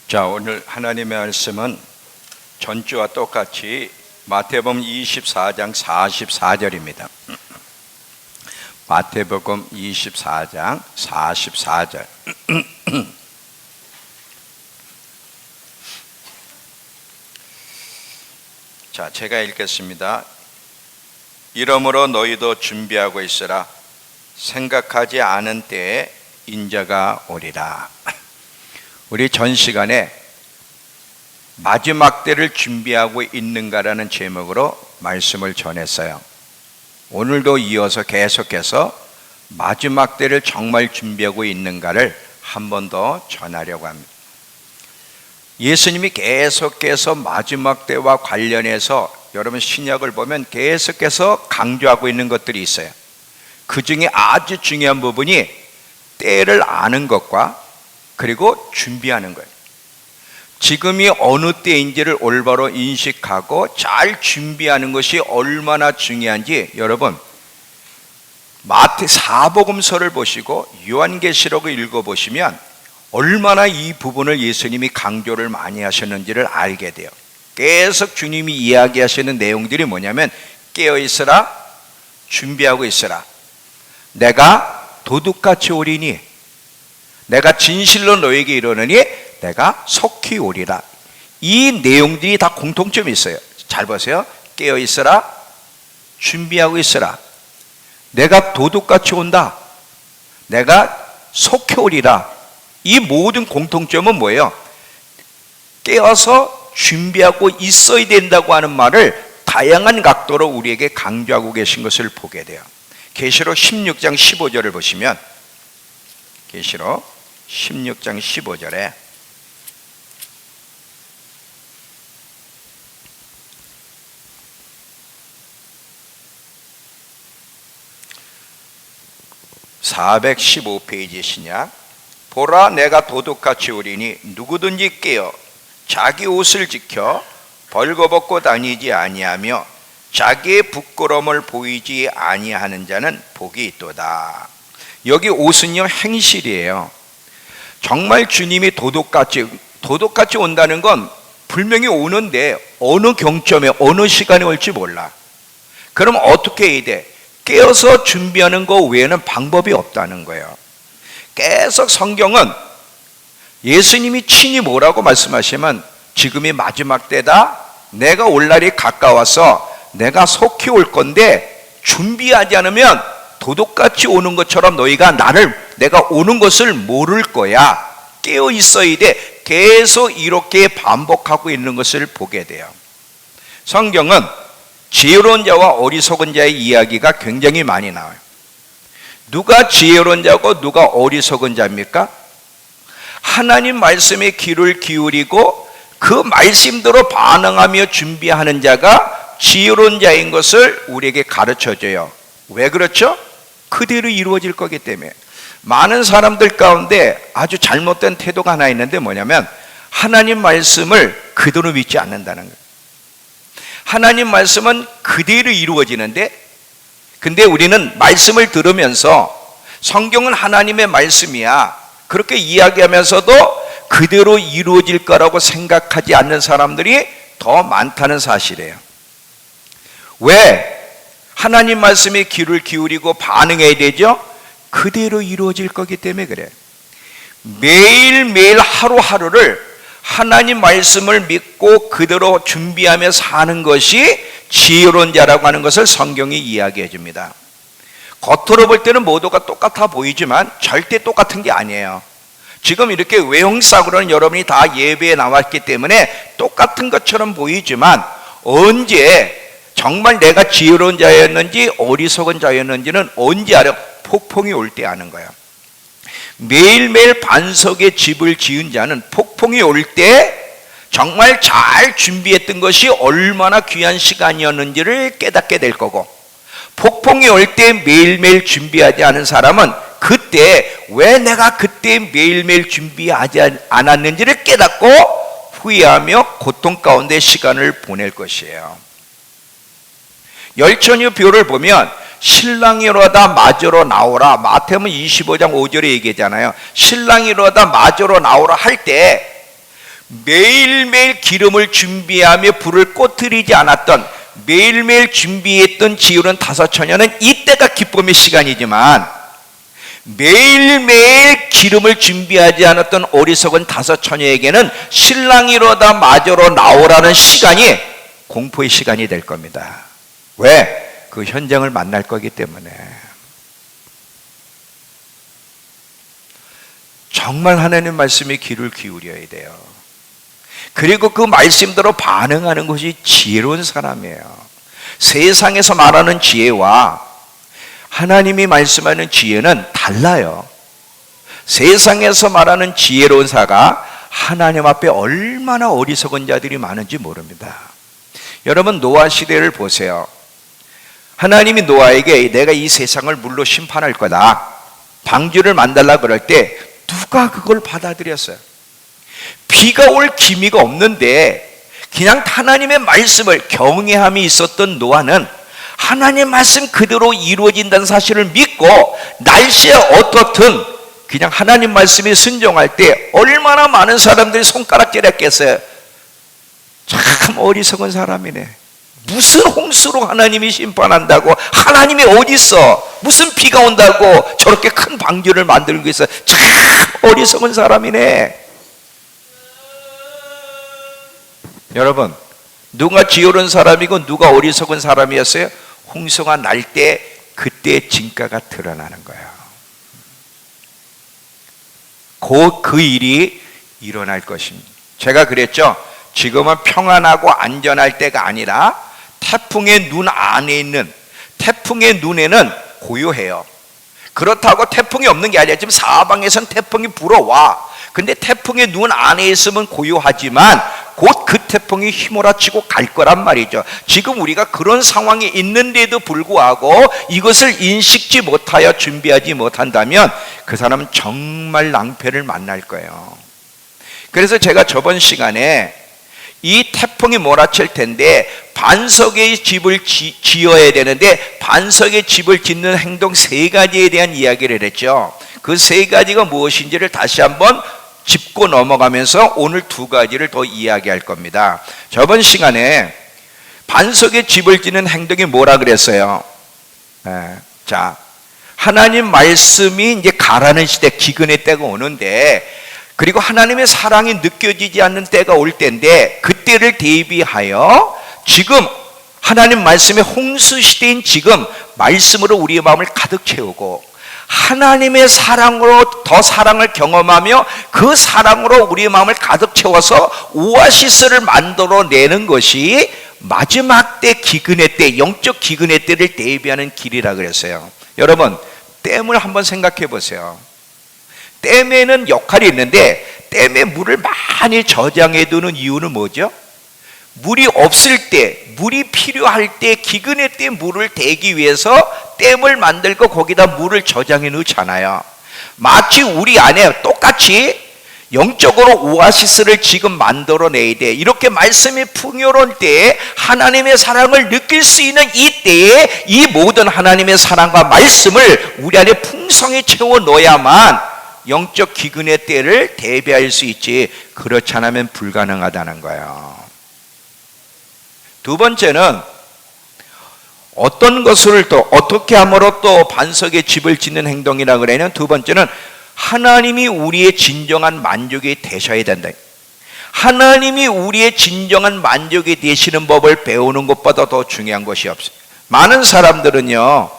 자, 오늘 하나님의 말씀은 전주와 똑같이 마태복음 24장 44절입니다. 마태복음 24장 44절. 자, 제가 읽겠습니다. 이러므로 너희도 준비하고 있으라. 생각하지 않은 때에 인자가 오리라. 우리 전 시간에 마지막 때를 준비하고 있는가라는 제목으로 말씀을 전했어요. 오늘도 이어서 계속해서 마지막 때를 정말 준비하고 있는가를 한 번 더 전하려고 합니다. 예수님이 계속해서 마지막 때와 관련해서 여러분 신약을 보면 계속해서 강조하고 있는 것들이 있어요. 그 중에 아주 중요한 부분이 때를 아는 것과 그리고 준비하는 거예요. 지금이 어느 때인지를 올바로 인식하고 잘 준비하는 것이 얼마나 중요한지 여러분 마태 사복음서를 보시고 요한계시록을 읽어보시면 얼마나 이 부분을 예수님이 강조를 많이 하셨는지를 알게 돼요. 계속 주님이 이야기하시는 내용들이 뭐냐면 깨어있으라, 준비하고 있으라, 내가 도둑같이 오리니, 내가 진실로 너에게 이르노니 내가 속히 오리라. 이 내용들이 다 공통점이 있어요. 잘 보세요. 깨어있으라, 준비하고 있으라, 내가 도둑같이 온다, 내가 속히 오리라. 이 모든 공통점은 뭐예요? 깨어서 준비하고 있어야 된다고 하는 말을 다양한 각도로 우리에게 강조하고 계신 것을 보게 돼요. 계시록 16장 15절을 보시면 계시록 16장 15절에 (415페이지) 신약. 보라, 내가 도둑같이 오리니 누구든지 깨어 자기 옷을 지켜 벌거벗고 다니지 아니하며 자기의 부끄러움을 보이지 아니하는 자는 복이 있도다. 여기 옷은요 행실이에요. 정말 주님이 도둑같이 온다는 건 분명히 오는데 어느 경점에 어느 시간에 올지 몰라. 그럼 어떻게 해야 돼? 깨어서 준비하는 거 외에는 방법이 없다는 거예요. 계속 성경은 예수님이 친히 뭐라고 말씀하시면 지금이 마지막 때다, 내가 올 날이 가까워서 내가 속히 올 건데 준비하지 않으면 도둑같이 오는 것처럼 너희가 내가 오는 것을 모를 거야. 깨어 있어야 돼. 계속 이렇게 반복하고 있는 것을 보게 돼요. 성경은 지혜로운 자와 어리석은 자의 이야기가 굉장히 많이 나와요. 누가 지혜로운 자고 누가 어리석은 자입니까? 하나님 말씀에 귀를 기울이고 그 말씀대로 반응하며 준비하는 자가 지혜로운 자인 것을 우리에게 가르쳐줘요. 왜 그렇죠? 그대로 이루어질 거기 때문에. 많은 사람들 가운데 아주 잘못된 태도가 하나 있는데 뭐냐면 하나님 말씀을 그대로 믿지 않는다는 거예요. 하나님 말씀은 그대로 이루어지는데, 근데 우리는 말씀을 들으면서 성경은 하나님의 말씀이야 그렇게 이야기하면서도 그대로 이루어질 거라고 생각하지 않는 사람들이 더 많다는 사실이에요. 왜? 하나님 말씀에 귀를 기울이고 반응해야 되죠? 그대로 이루어질 거기 때문에 그래요. 매일매일 하루하루를 하나님 말씀을 믿고 그대로 준비하며 사는 것이 지혜로운 자라고 하는 것을 성경이 이야기해 줍니다. 겉으로 볼 때는 모두가 똑같아 보이지만 절대 똑같은 게 아니에요. 지금 이렇게 외형상으로는 여러분이 다 예배에 나왔기 때문에 똑같은 것처럼 보이지만 언제 정말 내가 지혜로운 자였는지 어리석은 자였는지는 언제 알아? 폭풍이 올 때 아는 거예요. 매일매일 반석에 집을 지은 자는 폭풍이 올 때 정말 잘 준비했던 것이 얼마나 귀한 시간이었는지를 깨닫게 될 거고, 폭풍이 올 때 매일매일 준비하지 않은 사람은 그때 왜 내가 그때 매일매일 준비하지 않았는지를 깨닫고 후회하며 고통 가운데 시간을 보낼 것이에요. 열처녀 비유를 보면 신랑이로다 마저로 나오라, 마태복음 25장 5절에 얘기하잖아요. 신랑이로다 마저로 나오라 할 때 매일매일 기름을 준비하며 불을 꺼뜨리지 않았던, 매일매일 준비했던 지우는 5 처녀는 이때가 기쁨의 시간이지만, 매일매일 기름을 준비하지 않았던 어리석은 5 처녀에게는 신랑이로다 마저로 나오라는 시간이 공포의 시간이 될 겁니다. 왜? 그 현장을 만날 거기 때문에. 정말 하나님 말씀에 귀를 기울여야 돼요. 그리고 그 말씀대로 반응하는 것이 지혜로운 사람이에요. 세상에서 말하는 지혜와 하나님이 말씀하는 지혜는 달라요. 세상에서 말하는 지혜로운 사가 하나님 앞에 얼마나 어리석은 자들이 많은지 모릅니다. 여러분, 노아 시대를 보세요. 하나님이 노아에게 내가 이 세상을 물로 심판할 거다, 방주를 만들라 그럴 때 누가 그걸 받아들였어요? 비가 올 기미가 없는데 그냥 하나님의 말씀을, 경외함이 있었던 노아는 하나님의 말씀 그대로 이루어진다는 사실을 믿고 날씨가 어떻든 그냥 하나님 말씀에 순종할 때 얼마나 많은 사람들이 손가락질했겠어요. 참 어리석은 사람이네. 무슨 홍수로 하나님이 심판한다고? 하나님이 어디 있어? 무슨 비가 온다고 저렇게 큰 방주를 만들고 있어? 참 어리석은 사람이네. 여러분, 누가 지혜로운 사람이고 누가 어리석은 사람이었어요? 홍수가 날 때 그때 진가가 드러나는 거예요. 곧 그 일이 일어날 것입니다. 제가 그랬죠. 지금은 평안하고 안전할 때가 아니라 태풍의 눈 안에 있는, 태풍의 눈에는 고요해요. 그렇다고 태풍이 없는 게 아니라 지금 사방에선 태풍이 불어와. 근데 태풍의 눈 안에 있으면 고요하지만 곧 그 태풍이 휘몰아치고 갈 거란 말이죠. 지금 우리가 그런 상황이 있는데도 불구하고 이것을 인식지 못하여 준비하지 못한다면 그 사람은 정말 낭패를 만날 거예요. 그래서 제가 저번 시간에 이 태풍이 몰아칠 텐데 반석의 집을 지어야 되는데 반석의 집을 짓는 행동 3가지에 대한 이야기를 했죠. 그 3가지가 무엇인지를 다시 한번 짚고 넘어가면서 오늘 2가지를 더 이야기할 겁니다. 저번 시간에 반석의 집을 짓는 행동이 뭐라 그랬어요? 자, 하나님 말씀이 이제 가라는 시대, 기근의 때가 오는데, 그리고 하나님의 사랑이 느껴지지 않는 때가 올 때인데, 그때를 대비하여 지금 하나님 말씀의 홍수 시대인 지금 말씀으로 우리의 마음을 가득 채우고 하나님의 사랑으로 더 사랑을 경험하며 그 사랑으로 우리의 마음을 가득 채워서 오아시스를 만들어내는 것이 마지막 때 기근의 때, 영적 기근의 때를 대비하는 길이라 그랬어요. 여러분, 댐을 한번 생각해 보세요. 댐에는 역할이 있는데 댐에 물을 많이 저장해 두는 이유는 뭐죠? 물이 없을 때, 물이 필요할 때, 기근의 때 물을 대기 위해서 댐을 만들고 거기다 물을 저장해 놓잖아요. 마치 우리 안에 똑같이 영적으로 오아시스를 지금 만들어내야 돼. 이렇게 말씀이 풍요로운 때에 하나님의 사랑을 느낄 수 있는 이 때에 이 모든 하나님의 사랑과 말씀을 우리 안에 풍성히 채워 넣어야만 영적 기근의 때를 대비할 수 있지, 그렇지 않으면 불가능하다는 거예요. 2번째는 어떤 것을 또 어떻게 함으로 또 반석의 집을 짓는 행동이라 그래는 2번째는 하나님이 우리의 진정한 만족이 되셔야 된다. 하나님이 우리의 진정한 만족이 되시는 법을 배우는 것보다 더 중요한 것이 없어요. 많은 사람들은요,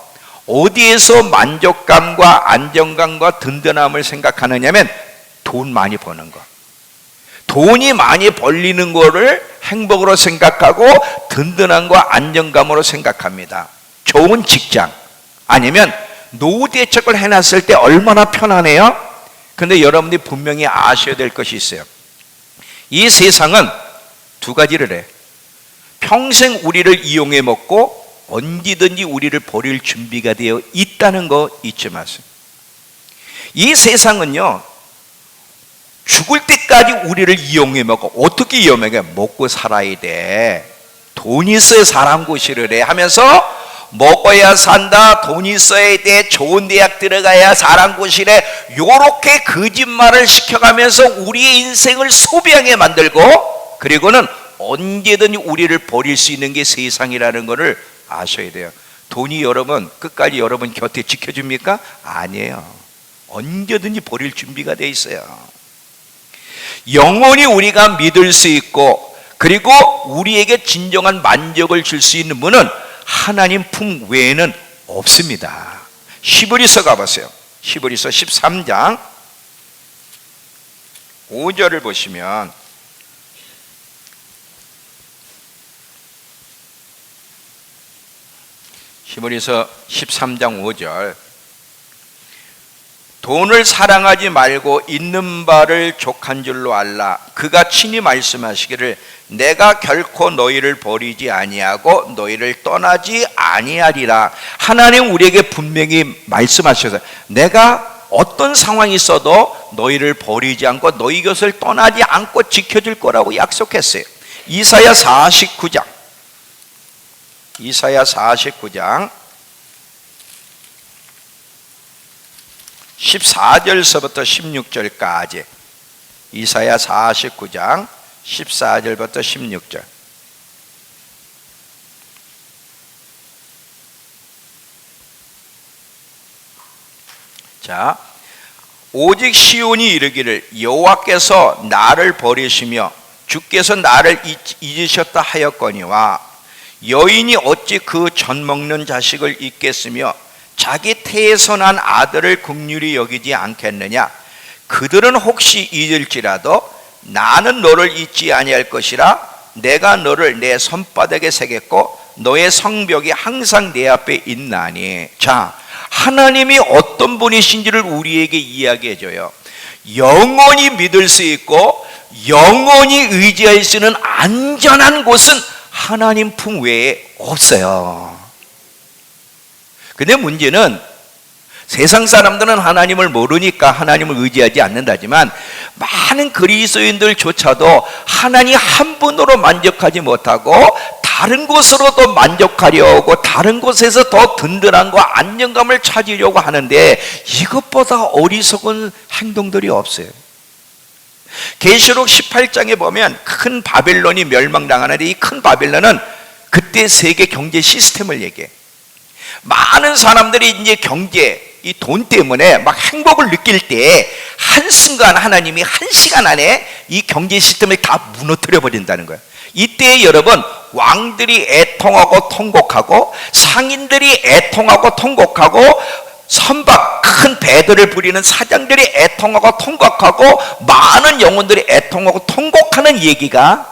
어디에서 만족감과 안정감과 든든함을 생각하느냐면 돈 많이 버는 거, 돈이 많이 벌리는 거를 행복으로 생각하고 든든함과 안정감으로 생각합니다. 좋은 직장, 아니면 노후 대책을 해놨을 때 얼마나 편하네요. 근데 여러분들이 분명히 아셔야 될 것이 있어요. 이 세상은 2가지를 해. 평생 우리를 이용해 먹고 언제든지 우리를 버릴 준비가 되어 있다는 거 잊지 마세요. 이 세상은요, 죽을 때까지 우리를 이용해 먹고, 어떻게 이용해? 먹고 살아야 돼. 돈이 있어야 사람 구실을 해 하면서 먹어야 산다, 돈 있어야 돼, 좋은 대학 들어가야 사랑고시래, 요렇게 거짓말을 시켜가면서 우리의 인생을 소비하게 만들고, 그리고는 언제든 우리를 버릴 수 있는 게 세상이라는 것을 아셔야 돼요. 돈이 여러분 끝까지 여러분 곁에 지켜줍니까? 아니에요. 언제든지 버릴 준비가 돼 있어요. 영원히 우리가 믿을 수 있고, 그리고 우리에게 진정한 만족을 줄 수 있는 분은 하나님 품 외에는 없습니다. 히브리서 가보세요. 히브리서 13장 5절을 보시면, 히브리서 13장 5절, 돈을 사랑하지 말고 있는 바를 족한 줄로 알라. 그가 친히 말씀하시기를 내가 결코 너희를 버리지 아니하고 너희를 떠나지 아니하리라. 하나님 우리에게 분명히 말씀하셔서 내가 어떤 상황이 있어도 너희를 버리지 않고 너희 곁을 떠나지 않고 지켜줄 거라고 약속했어요. 이사야 49장 14절서부터 16절까지, 이사야 49장 14절부터 16절. 자, 오직 시온이 이르기를 여호와께서 나를 버리시며 주께서 나를 잊으셨다 하였거니와 여인이 어찌 그 젖 먹는 자식을 잊겠으며 자기 태에서 난 아들을 긍휼히 여기지 않겠느냐. 그들은 혹시 잊을지라도 나는 너를 잊지 아니할 것이라. 내가 너를 내 손바닥에 새겼고 너의 성벽이 항상 내 앞에 있나니. 자, 하나님이 어떤 분이신지를 우리에게 이야기해 줘요. 영원히 믿을 수 있고 영원히 의지할 수 있는 안전한 곳은 하나님 품 외에 없어요. 근데 문제는 세상 사람들은 하나님을 모르니까 하나님을 의지하지 않는다지만, 많은 그리스도인들조차도 하나님 한 분으로 만족하지 못하고 다른 곳으로 또 만족하려고, 다른 곳에서 더 든든한 거 안정감을 찾으려고 하는데, 이것보다 어리석은 행동들이 없어요. 계시록 18장에 보면 큰 바벨론이 멸망당하는데, 이 큰 바벨론은 그때 세계 경제 시스템을 얘기해. 많은 사람들이 이제 경제, 이 돈 때문에 막 행복을 느낄 때 한순간 하나님이 한 시간 안에 이 경제 시스템을 다 무너뜨려 버린다는 거예요. 이때 여러분, 왕들이 애통하고 통곡하고 상인들이 애통하고 통곡하고 선박 큰 배들을 부리는 사장들이 애통하고 통곡하고 많은 영혼들이 애통하고 통곡하는 얘기가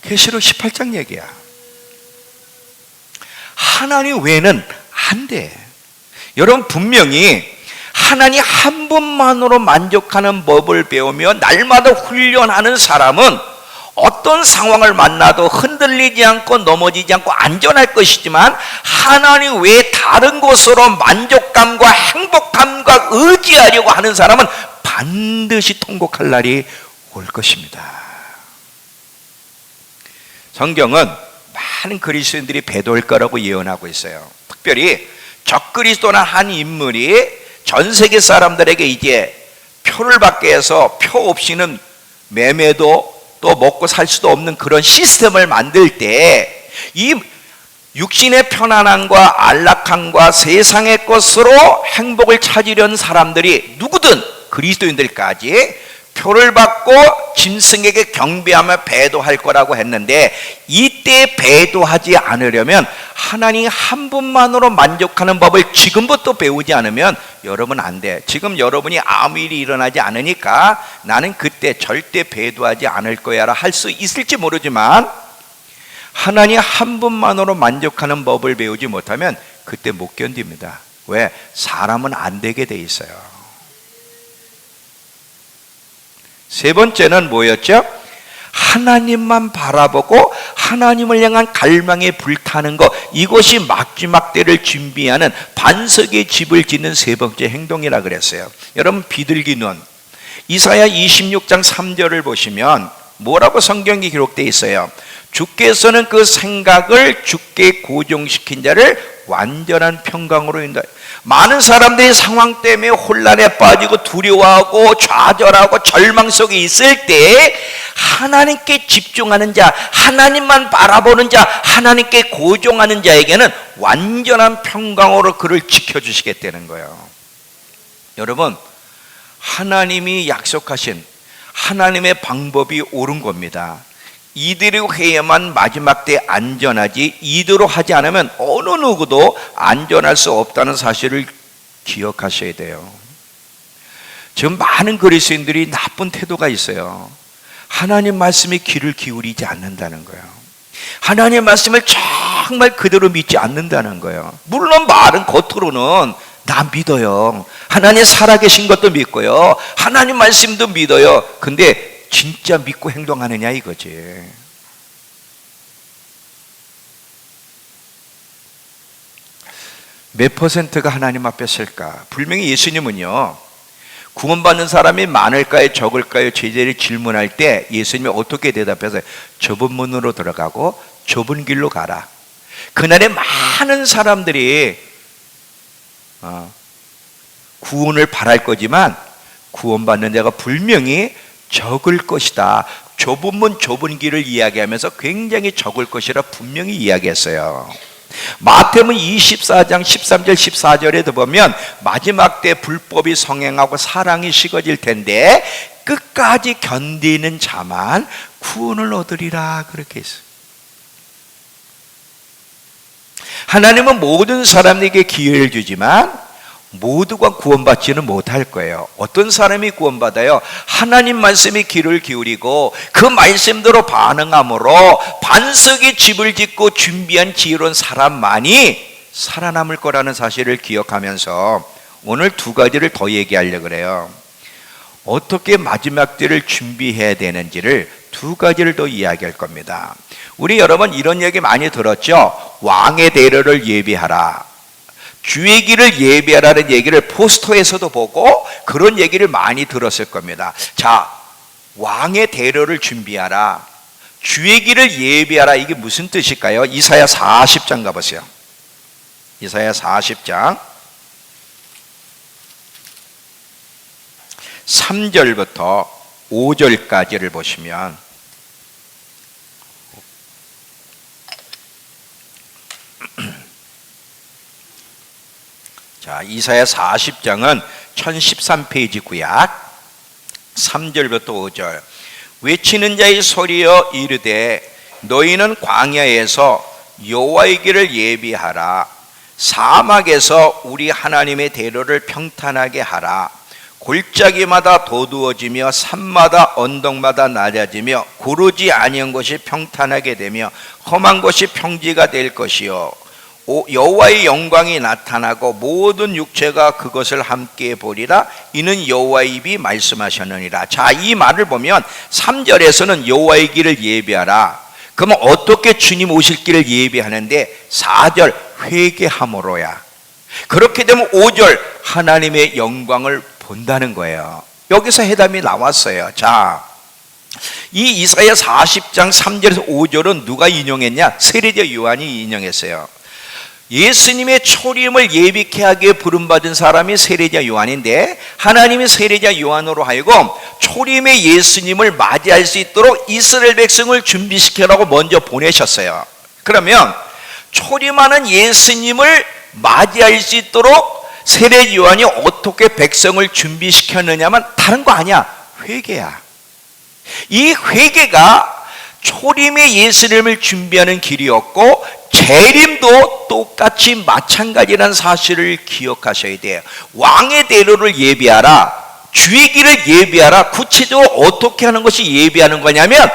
계시록 18장 얘기야. 하나님 외에는 안 돼. 여러분, 분명히 하나님 한 분만으로 만족하는 법을 배우며 날마다 훈련하는 사람은 어떤 상황을 만나도 흔들리지 않고 넘어지지 않고 안전할 것이지만, 하나님 외에 다른 곳으로 만족감과 행복감과 의지하려고 하는 사람은 반드시 통곡할 날이 올 것입니다. 성경은 많은 그리스도인들이 배도할 거라고 예언하고 있어요. 특별히 적그리스도나 한 인물이 전 세계 사람들에게 이제 표를 받게 해서 표 없이는 매매도 또 먹고 살 수도 없는 그런 시스템을 만들 때, 이 육신의 편안함과 안락함과 세상의 것으로 행복을 찾으려는 사람들이 누구든 그리스도인들까지 표를 받고 짐승에게 경배하며 배도할 거라고 했는데, 이때 배도하지 않으려면 하나님 한 분만으로 만족하는 법을 지금부터 배우지 않으면 여러분 안 돼. 지금 여러분이 아무 일이 일어나지 않으니까 나는 그때 절대 배도하지 않을 거야라 할 수 있을지 모르지만, 하나님 한 분만으로 만족하는 법을 배우지 못하면 그때 못 견딥니다. 왜? 사람은 안 되게 돼 있어요. 세 번째는 뭐였죠? 하나님만 바라보고 하나님을 향한 갈망에 불타는 것, 이것이 마지막 때를 준비하는 반석의 집을 짓는 세 번째 행동이라 그랬어요. 여러분, 비둘기 눈, 이사야 26장 3절을 보시면 뭐라고 성경이 기록되어 있어요? 주께서는 그 생각을 주께 고정시킨 자를 완전한 평강으로 인도하여. 많은 사람들이 상황 때문에 혼란에 빠지고 두려워하고 좌절하고 절망 속에 있을 때 하나님께 집중하는 자, 하나님만 바라보는 자, 하나님께 고정하는 자에게는 완전한 평강으로 그를 지켜주시겠다는 거예요. 여러분, 하나님이 약속하신 하나님의 방법이 옳은 겁니다. 이대로 해야만 마지막 때 안전하지, 이대로 하지 않으면 어느 누구도 안전할 수 없다는 사실을 기억하셔야 돼요. 지금 많은 그리스도인들이 나쁜 태도가 있어요. 하나님 말씀에 귀를 기울이지 않는다는 거예요. 하나님 말씀을 정말 그대로 믿지 않는다는 거예요. 물론 말은 겉으로는 나 믿어요, 하나님 살아계신 것도 믿고요, 하나님 말씀도 믿어요. 근데 진짜 믿고 행동하느냐 이거지. 몇 퍼센트가 하나님 앞에 쓸까? 분명히 예수님은요, 구원받는 사람이 많을까요 적을까요 제자들이 질문할 때 예수님이 어떻게 대답해서 좁은 문으로 들어가고 좁은 길로 가라. 그날에 많은 사람들이 구원을 바랄 거지만 구원받는 자가 분명히 적을 것이다. 좁은 문 좁은 길을 이야기하면서 굉장히 적을 것이라 분명히 이야기했어요. 마태복음 24장 13절 14절에도 보면 마지막 때 불법이 성행하고 사랑이 식어질 텐데 끝까지 견디는 자만 구원을 얻으리라 그렇게 했어요. 하나님은 모든 사람에게 기회를 주지만 모두가 구원받지는 못할 거예요. 어떤 사람이 구원받아요? 하나님 말씀에 귀를 기울이고 그 말씀대로 반응함으로 반석의 집을 짓고 준비한 지혜로운 사람만이 살아남을 거라는 사실을 기억하면서 오늘 두 가지를 더 얘기하려고 그래요. 어떻게 마지막 때를 준비해야 되는지를 두 가지를 더 이야기할 겁니다. 우리 여러분 이런 얘기 많이 들었죠? 왕의 대로를 예비하라, 주의 길을 예비하라는 얘기를 포스터에서도 보고 그런 얘기를 많이 들었을 겁니다. 자, 왕의 대로를 준비하라, 주의 길을 예비하라, 이게 무슨 뜻일까요? 이사야 40장 가보세요. 이사야 40장 3절부터 5절까지를 보시면 자, 이사야 40장은 1013페이지 구약 3절부터 5절. 외치는 자의 소리여 이르되 너희는 광야에서 여호와의 길을 예비하라, 사막에서 우리 하나님의 대로를 평탄하게 하라. 골짜기마다 도두어지며 산마다 언덕마다 낮아지며 고르지 아니한 것이 평탄하게 되며 험한 것이 평지가 될 것이요 여호와의 영광이 나타나고 모든 육체가 그것을 함께 보리라. 이는 여호와의 입이 말씀하셨느니라. 자, 이 말을 보면 3절에서는 여호와의 길을 예비하라. 그러면 어떻게 주님 오실 길을 예비하는데 4절 회개함으로야. 그렇게 되면 5절 하나님의 영광을 본다는 거예요. 여기서 해답이 나왔어요. 자, 이 이사야 40장 3절에서 5절은 누가 인용했냐? 세례자 요한이 인용했어요. 예수님의 초림을 예비케 하기에 부름받은 사람이 세례자 요한인데 하나님이 세례자 요한으로 하여금 초림의 예수님을 맞이할 수 있도록 이스라엘 백성을 준비시키라고 먼저 보내셨어요. 그러면 초림하는 예수님을 맞이할 수 있도록 세례 요한이 어떻게 백성을 준비시켰느냐면 다른 거 아니야, 회개야. 이 회개가 초림의 예수님을 준비하는 길이었고 재림도 똑같이 마찬가지라는 사실을 기억하셔야 돼요. 왕의 대로를 예비하라, 주의 길을 예비하라. 구체적으로 어떻게 하는 것이 예비하는 거냐면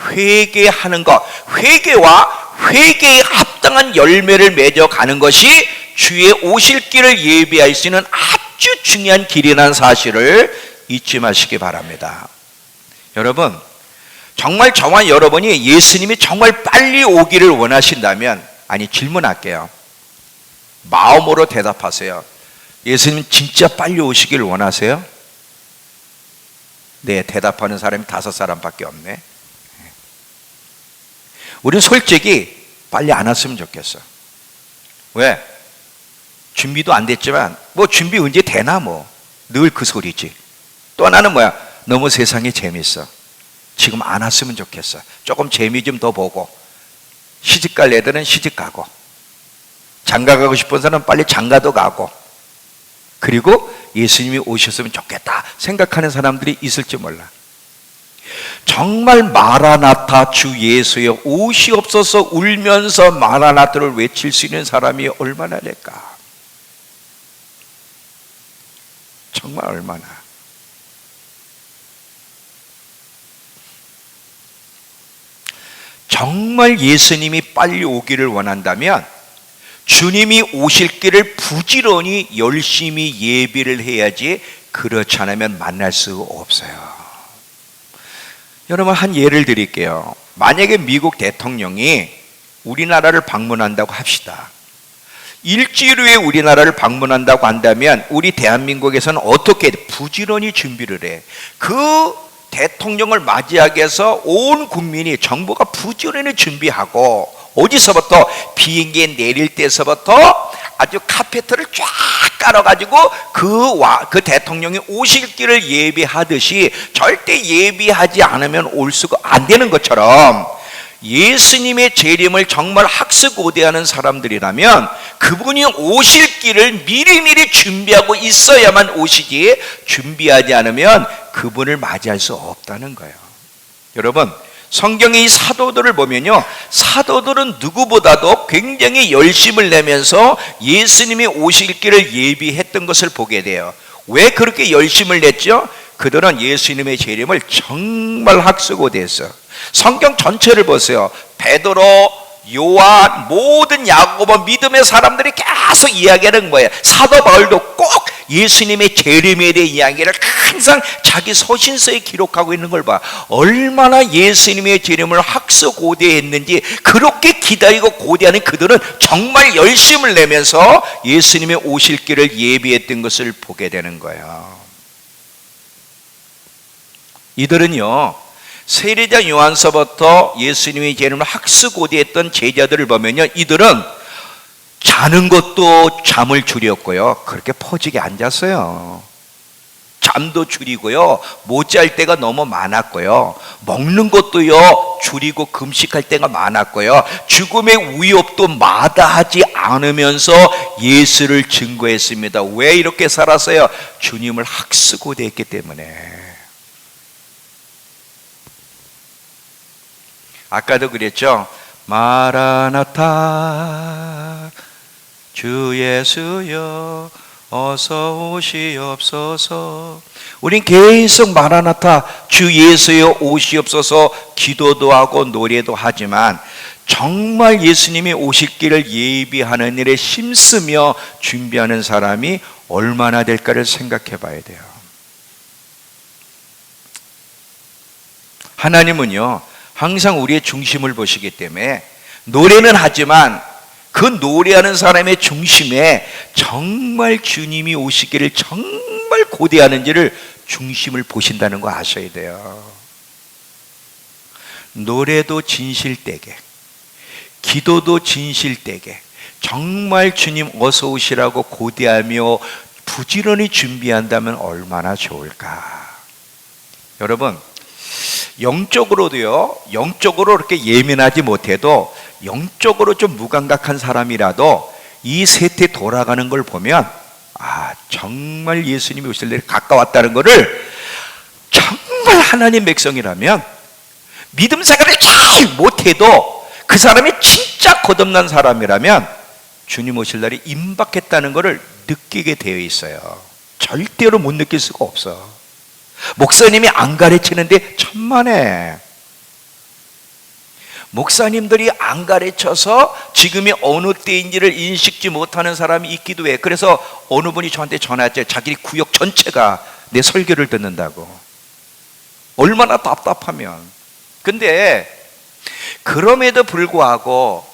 회개하는 것, 회개와 회개에 합당한 열매를 맺어가는 것이 주의 오실 길을 예비할 수 있는 아주 중요한 길이라는 사실을 잊지 마시기 바랍니다. 여러분, 정말 저와 여러분이 예수님이 정말 빨리 오기를 원하신다면, 아니 질문할게요. 마음으로 대답하세요. 예수님 진짜 빨리 오시길 원하세요? 네, 대답하는 사람이 5사람밖에 없네. 우리는 솔직히 빨리 안 왔으면 좋겠어. 왜? 준비도 안 됐지만 뭐 준비 언제 되나 뭐 늘 그 소리지. 또 하나는 뭐야? 너무 세상이 재밌어. 지금 안 왔으면 좋겠어. 조금 재미 좀 더 보고. 시집갈 애들은 시집 가고, 장가 가고 싶은 사람은 빨리 장가도 가고, 그리고 예수님이 오셨으면 좋겠다 생각하는 사람들이 있을지 몰라. 정말 마라나타 주 예수여 오시옵소서 울면서 마라나타를 외칠 수 있는 사람이 얼마나 될까? 정말 얼마나. 정말 예수님이 빨리 오기를 원한다면 주님이 오실 길을 부지런히 열심히 예비를 해야지, 그렇지 않으면 만날 수 없어요. 여러분, 한 예를 드릴게요. 만약에 미국 대통령이 우리나라를 방문한다고 합시다. 일주일 후에 우리나라를 방문한다고 한다면 우리 대한민국에서는 어떻게 부지런히 준비를 해? 그 대통령을 맞이하기 위해서 온 국민이, 정부가 부지런히 준비하고, 어디서부터? 비행기에 내릴 때서부터 아주 카페트를 쫙 깔아가지고 그 대통령이 오실 길을 예비하듯이, 절대 예비하지 않으면 올 수가 안 되는 것처럼, 예수님의 재림을 정말 학습고대하는 사람들이라면 그분이 오실 길을 미리미리 준비하고 있어야만 오시지, 준비하지 않으면 그분을 맞이할 수 없다는 거예요. 여러분, 성경의 이 사도들을 보면요, 사도들은 누구보다도 굉장히 열심을 내면서 예수님이 오실 길을 예비했던 것을 보게 돼요. 왜 그렇게 열심을 냈죠? 그들은 예수님의 재림을 정말 학습고대했어. 성경 전체를 보세요. 베드로, 요한, 모든 야고보 믿음의 사람들이 계속 이야기하는 거예요. 사도 바울도 꼭 예수님의 재림에 대한 이야기를 항상 자기 서신서에 기록하고 있는 걸 봐. 얼마나 예수님의 재림을 학습고대했는지. 그렇게 기다리고 고대하는 그들은 정말 열심을 내면서 예수님의 오실 길을 예비했던 것을 보게 되는 거예요. 이들은요, 세례자 요한서부터 예수님의 재림을 학습고대했던 제자들을 보면요, 이들은 자는 것도 잠을 줄였고요, 그렇게 퍼지게 앉았어요. 잠도 줄이고요, 못 잘 때가 너무 많았고요, 먹는 것도요 줄이고 금식할 때가 많았고요, 죽음의 위협도 마다하지 않으면서 예수를 증거했습니다. 왜 이렇게 살았어요? 주님을 학습고대했기 때문에. 아까도 그랬죠. 마라나타 주 예수여 어서 오시옵소서. 우린 계속 마라나타 주 예수여 오시옵소서 기도도 하고 노래도 하지만, 정말 예수님이 오실 길을 예비하는 일에 힘쓰며 준비하는 사람이 얼마나 될까를 생각해 봐야 돼요. 하나님은요, 항상 우리의 중심을 보시기 때문에 노래는 하지만 그 노래하는 사람의 중심에 정말 주님이 오시기를 정말 고대하는지를 중심을 보신다는 거 아셔야 돼요. 노래도 진실되게, 기도도 진실되게, 정말 주님 어서 오시라고 고대하며 부지런히 준비한다면 얼마나 좋을까. 여러분, 영적으로도요, 영적으로 그렇게 예민하지 못해도 영적으로 좀 무감각한 사람이라도 이 세태 돌아가는 걸 보면, 아, 정말 예수님이 오실 날이 가까웠다는 것을, 정말 하나님 백성이라면 믿음 생활을 잘 못해도 그 사람이 진짜 거듭난 사람이라면 주님 오실 날이 임박했다는 것을 느끼게 되어 있어요. 절대로 못 느낄 수가 없어. 목사님이 안 가르치는데 천만에, 목사님들이 안 가르쳐서 지금이 어느 때인지를 인식지 못하는 사람이 있기도 해. 그래서 어느 분이 저한테 전화했죠. 자기 구역 전체가 내 설교를 듣는다고. 얼마나 답답하면. 근데 그럼에도 불구하고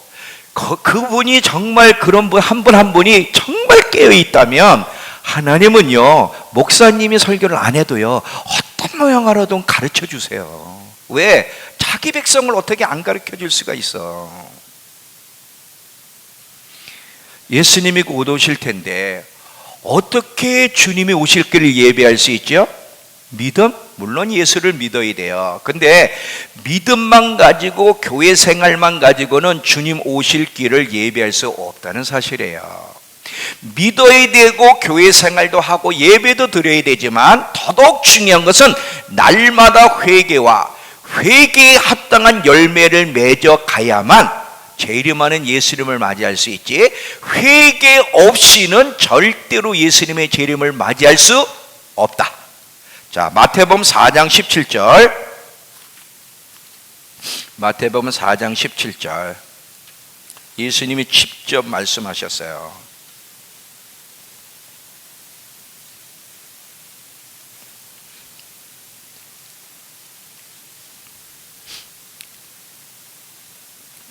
그분이 정말 그런 분 한 분 한 분이 정말 깨어 있다면, 하나님은요, 목사님이 설교를 안 해도요 어떤 모양으로든 가르쳐 주세요. 왜? 자기 백성을 어떻게 안 가르쳐 줄 수가 있어? 예수님이 곧 오실 텐데 어떻게 주님이 오실 길을 예배할 수 있죠? 믿음? 물론 예수를 믿어야 돼요. 근데 믿음만 가지고 교회 생활만 가지고는 주님 오실 길을 예배할 수 없다는 사실이에요. 믿어야 되고 교회 생활도 하고 예배도 드려야 되지만 더더욱 중요한 것은 날마다 회개와 회개에 합당한 열매를 맺어 가야만 재림하는 예수님을 맞이할 수 있지, 회개 없이는 절대로 예수님의 재림을 맞이할 수 없다. 자, 마태복음 4장 17절. 마태복음 4장 17절. 예수님이 직접 말씀하셨어요.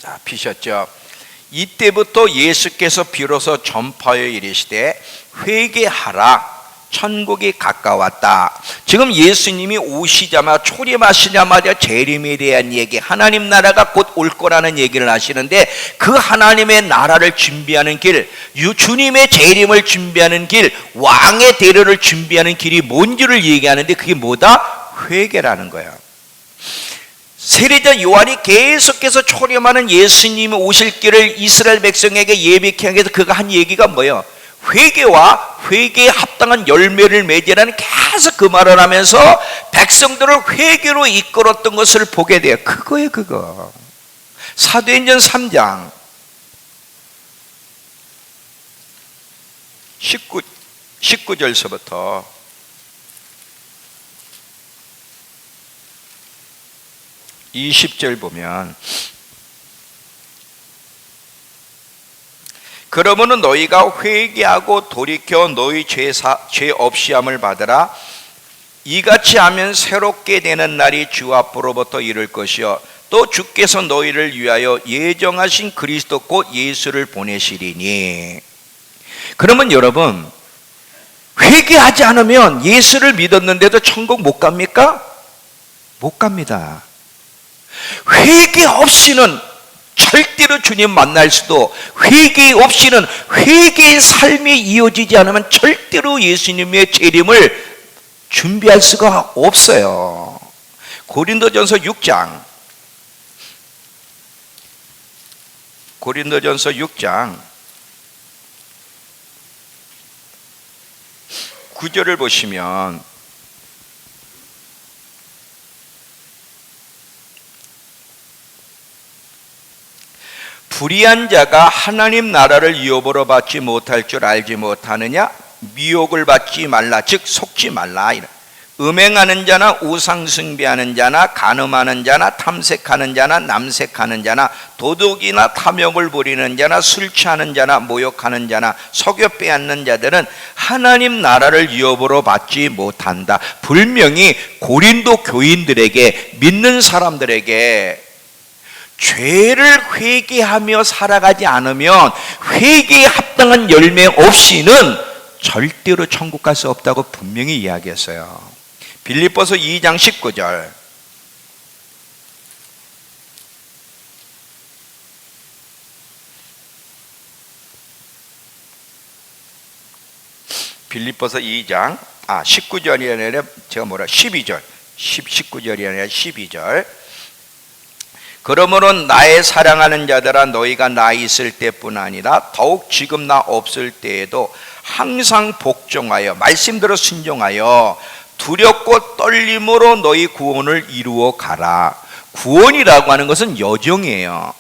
자, 피셨죠? 이때부터 예수께서 비로소 전파하여 이르시되 회개하라, 천국이 가까웠다. 지금 예수님이 오시자마자 초림하시자마자 재림에 대한 얘기, 하나님 나라가 곧 올 거라는 얘기를 하시는데, 그 하나님의 나라를 준비하는 길, 주님의 재림을 준비하는 길, 왕의 대로를 준비하는 길이 뭔지를 얘기하는데 그게 뭐다? 회개라는 거야. 세례자 요한이 계속해서 초림하는 예수님이 오실 길을 이스라엘 백성에게 예비케 하기 위해서 그가 한 얘기가 뭐예요? 회개와 회개에 합당한 열매를 맺으라는 계속 그 말을 하면서 백성들을 회개로 이끌었던 것을 보게 돼요. 그거예요, 그거. 사도행전 3장 19절서부터 20절 보면, 그러므로 너희가 회개하고 돌이켜 너희 죄 없이 함을 받으라. 이같이 하면 새롭게 되는 날이 주 앞으로부터 이를 것이요 또 주께서 너희를 위하여 예정하신 그리스도 곧 예수를 보내시리니. 그러면 여러분, 회개하지 않으면 예수를 믿었는데도 천국 못 갑니까? 못 갑니다. 회개 없이는 절대로 주님 만날 수도, 회개 없이는 회개의 삶이 이어지지 않으면 절대로 예수님의 재림을 준비할 수가 없어요. 고린도전서 6장 9절을 보시면, 불의한 자가 하나님 나라를 유업으로 받지 못할 줄 알지 못하느냐? 미혹을 받지 말라, 즉 속지 말라. 음행하는 자나 우상 숭배하는 자나 간음하는 자나 탐색하는 자나 남색하는 자나 도둑이나 탐욕을 부리는 자나 술 취하는 자나 모욕하는 자나 속여 빼앗는 자들은 하나님 나라를 유업으로 받지 못한다. 분명히 고린도 교인들에게, 믿는 사람들에게 죄를 회개하며 살아가지 않으면, 회개에 합당한 열매 없이는 절대로 천국 갈 수 없다고 분명히 이야기했어요. 빌립보서 2장 19절. 빌립보서 2장 19절이 아니라 제가 12절 19절이 아니라 12절. 그러므로 나의 사랑하는 자들아, 너희가 나 있을 때뿐 아니라 더욱 지금 나 없을 때에도 항상 복종하여 말씀대로 순종하여 두렵고 떨림으로 너희 구원을 이루어 가라. 구원이라고 하는 것은 여정이에요.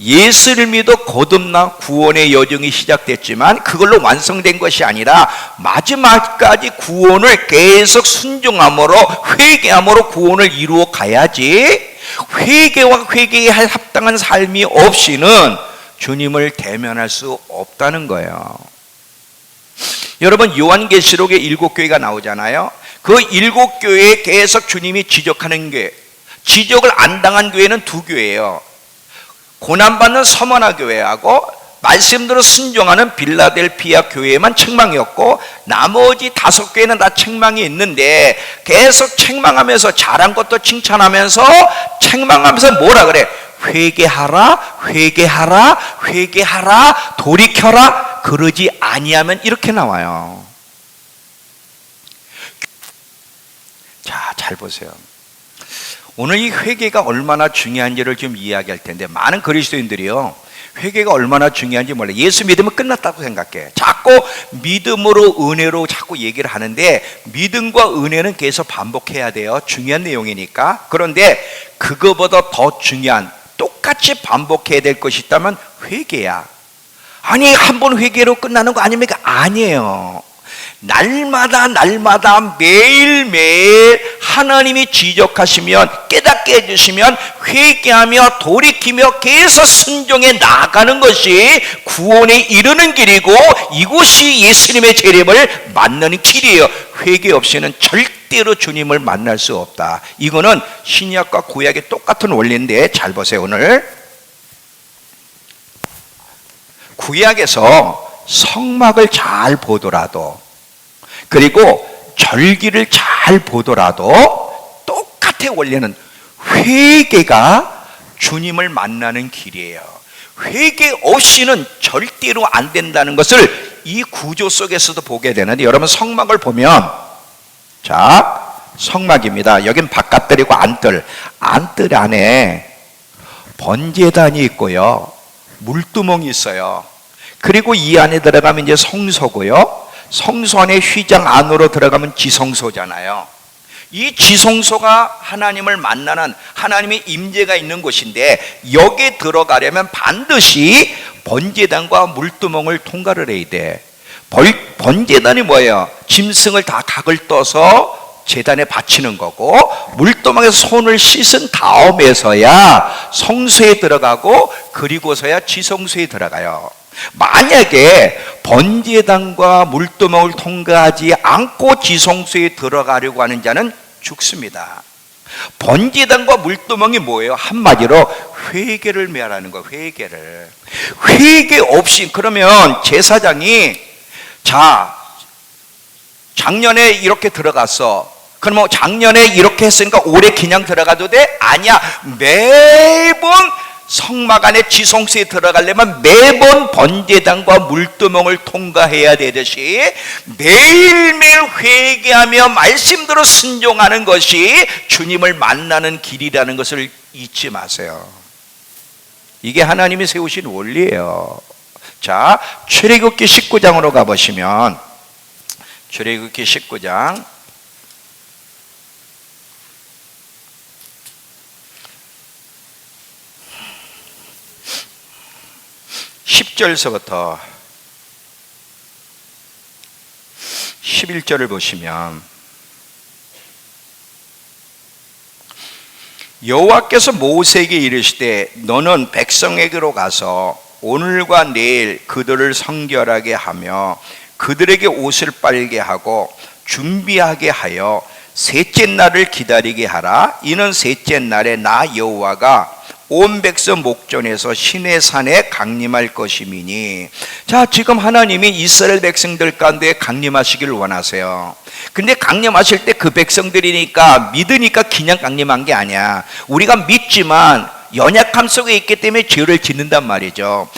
예수를 믿어 거듭나 구원의 여정이 시작됐지만 그걸로 완성된 것이 아니라 마지막까지 구원을 계속 순종함으로, 회개함으로 구원을 이루어 가야지, 회개와 회개에 합당한 삶이 없이는 주님을 대면할 수 없다는 거예요. 여러분, 요한계시록에 7교회가 나오잖아요. 그 7교회에 계속 주님이 지적하는 교회, 지적을 안 당한 교회는 2교회예요. 고난받는 서머나 교회하고 말씀대로 순종하는 빌라델피아 교회만 책망이었고 나머지 5교회는 다 책망이 있는데 계속 책망하면서 잘한 것도 칭찬하면서 책망하면서 뭐라 그래? 회개하라, 회개하라, 회개하라, 돌이켜라. 그러지 아니하면 이렇게 나와요. 자, 잘 보세요. 오늘 이 회개가 얼마나 중요한지를 좀 이야기할 텐데 많은 그리스도인들이요, 회개가 얼마나 중요한지 몰라. 예수 믿으면 끝났다고 생각해. 자꾸 믿음으로 은혜로 자꾸 얘기를 하는데 믿음과 은혜는 계속 반복해야 돼요. 중요한 내용이니까. 그런데 그거보다 더 중요한, 똑같이 반복해야 될 것이 있다면 회개야. 아니, 한 번 회개로 끝나는 거 아닙니까? 아니에요. 날마다 매일매일 하나님이 지적하시면, 깨닫게 해주시면 회개하며 돌이키며 계속 순종해 나아가는 것이 구원에 이르는 길이고 이곳이 예수님의 재림을 만나는 길이에요. 회개 없이는 절대로 주님을 만날 수 없다. 이거는 신약과 구약의 똑같은 원리인데 잘 보세요. 오늘 구약에서 성막을 잘 보더라도, 그리고 절기를 잘 보더라도 똑같은 원리는 회개가 주님을 만나는 길이에요. 회개 없이는 절대로 안 된다는 것을 이 구조 속에서도 보게 되는데, 여러분 성막을 보면, 자, 성막입니다. 여긴 바깥들이고 안뜰 안에 번제단이 있고요, 물두멍이 있어요. 그리고 이 안에 들어가면 이제 성소고요, 성소 안에 휘장 안으로 들어가면 지성소잖아요. 이 지성소가 하나님을 만나는 하나님의 임재가 있는 곳인데, 여기에 들어가려면 반드시 번제단과 물두멍을 통과를 해야 돼. 번제단이 뭐예요? 짐승을 다 각을 떠서 제단에 바치는 거고, 물두멍에서 손을 씻은 다음에서야 성소에 들어가고, 그리고서야 지성소에 들어가요. 만약에 번제단과 물두멍을 통과하지 않고 지성소에 들어가려고 하는 자는 죽습니다. 번제단과 물두멍이 뭐예요? 한마디로 회개를 말하는 거예요. 회개 없이, 그러면 제사장이, 자, 작년에 이렇게 들어갔어. 그러면 작년에 이렇게 했으니까 올해 그냥 들어가도 돼? 아니야. 매번 성막 안에 지성소에 들어가려면 매번 번제단과 물두멍을 통과해야 되듯이 매일매일 회개하며 말씀대로 순종하는 것이 주님을 만나는 길이라는 것을 잊지 마세요. 이게 하나님이 세우신 원리예요. 자, 출애굽기 19장으로 가보시면, 출애굽기 19장 10절서부터 11절을 보시면, 여호와께서 모세에게 이르시되 너는 백성에게로 가서 오늘과 내일 그들을 성결하게 하며 그들에게 옷을 빨게 하고 준비하게 하여 셋째 날을 기다리게 하라. 이는 셋째 날에 나 여호와가 온 백성 목전에서 시내산에 강림할 것임이니. 자, 지금 하나님이 이스라엘 백성들 가운데 강림하시기를 원하세요. 근데 강림하실 때 그 백성들이니까 믿으니까 그냥 강림한 게 아니야. 우리가 믿지만 연약함 속에 있기 때문에 죄를 짓는단 말이죠.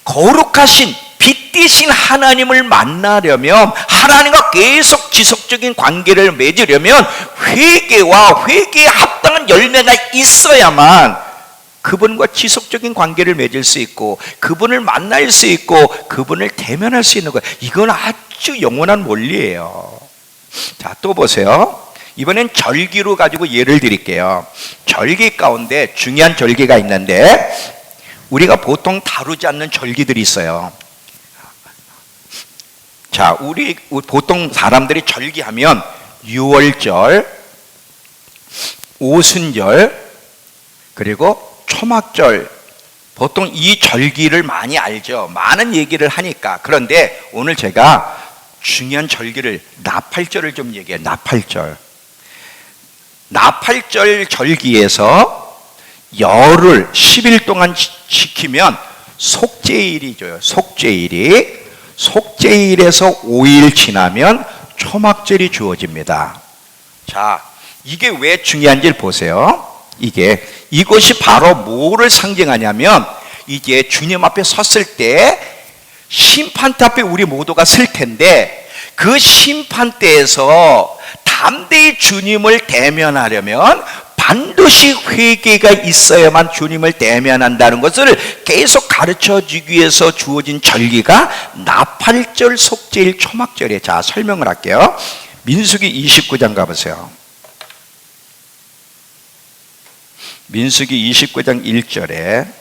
거룩하신 빛 대신 하나님을 만나려면, 하나님과 계속 지속적인 관계를 맺으려면 회개와 회개에 합당한 열매가 있어야만 그분과 지속적인 관계를 맺을 수 있고, 그분을 만날 수 있고, 그분을 대면할 수 있는 거예요. 이건 아주 영원한 원리예요. 자, 또 보세요. 이번엔 절기로 가지고 예를 드릴게요. 절기 가운데 중요한 절기가 있는데 우리가 보통 다루지 않는 절기들이 있어요. 자, 우리 보통 사람들이 절기하면 유월절, 오순절, 그리고 초막절, 보통 이 절기를 많이 알죠. 많은 얘기를 하니까. 그런데 오늘 제가 중요한 절기를, 나팔절을 좀 얘기해요. 나팔절 절기에서 열을 10일 동안 지키면 속죄일이 줘요. 속죄일에서 5일 지나면 초막절이 주어집니다. 자, 이게 왜 중요한지 보세요. 이것이 바로 뭐를 상징하냐면, 이제 주님 앞에 섰을 때 심판대 앞에 우리 모두가 설 텐데, 그 심판대에서 담대히 주님을 대면하려면 반드시 회개가 있어야만 주님을 대면한다는 것을 계속 가르쳐 주기 위해서 주어진 절기가 나팔절, 속죄일, 초막절이에요. 자, 설명을 할게요. 민수기 29장 가보세요. 민수기 29장 1절에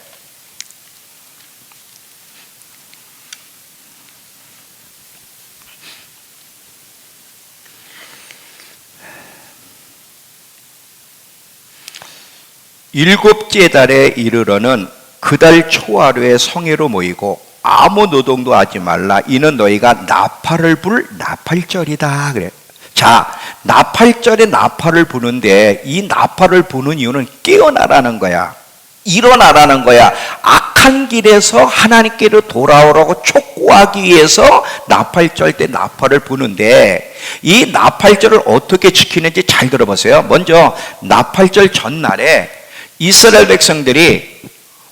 일곱째 달에 이르러는 그달 초하루에 성회로 모이고 아무 노동도 하지 말라. 이는 너희가 나팔을 불 나팔절이다. 그래. 자, 나팔절에 나팔을 부는데 이 나팔을 부는 이유는 깨어나라는 거야. 일어나라는 거야. 악한 길에서 하나님께로 돌아오라고 촉구하기 위해서 나팔절 때 나팔을 부는데, 이 나팔절을 어떻게 지키는지 잘 들어보세요. 먼저 나팔절 전날에 이스라엘 백성들이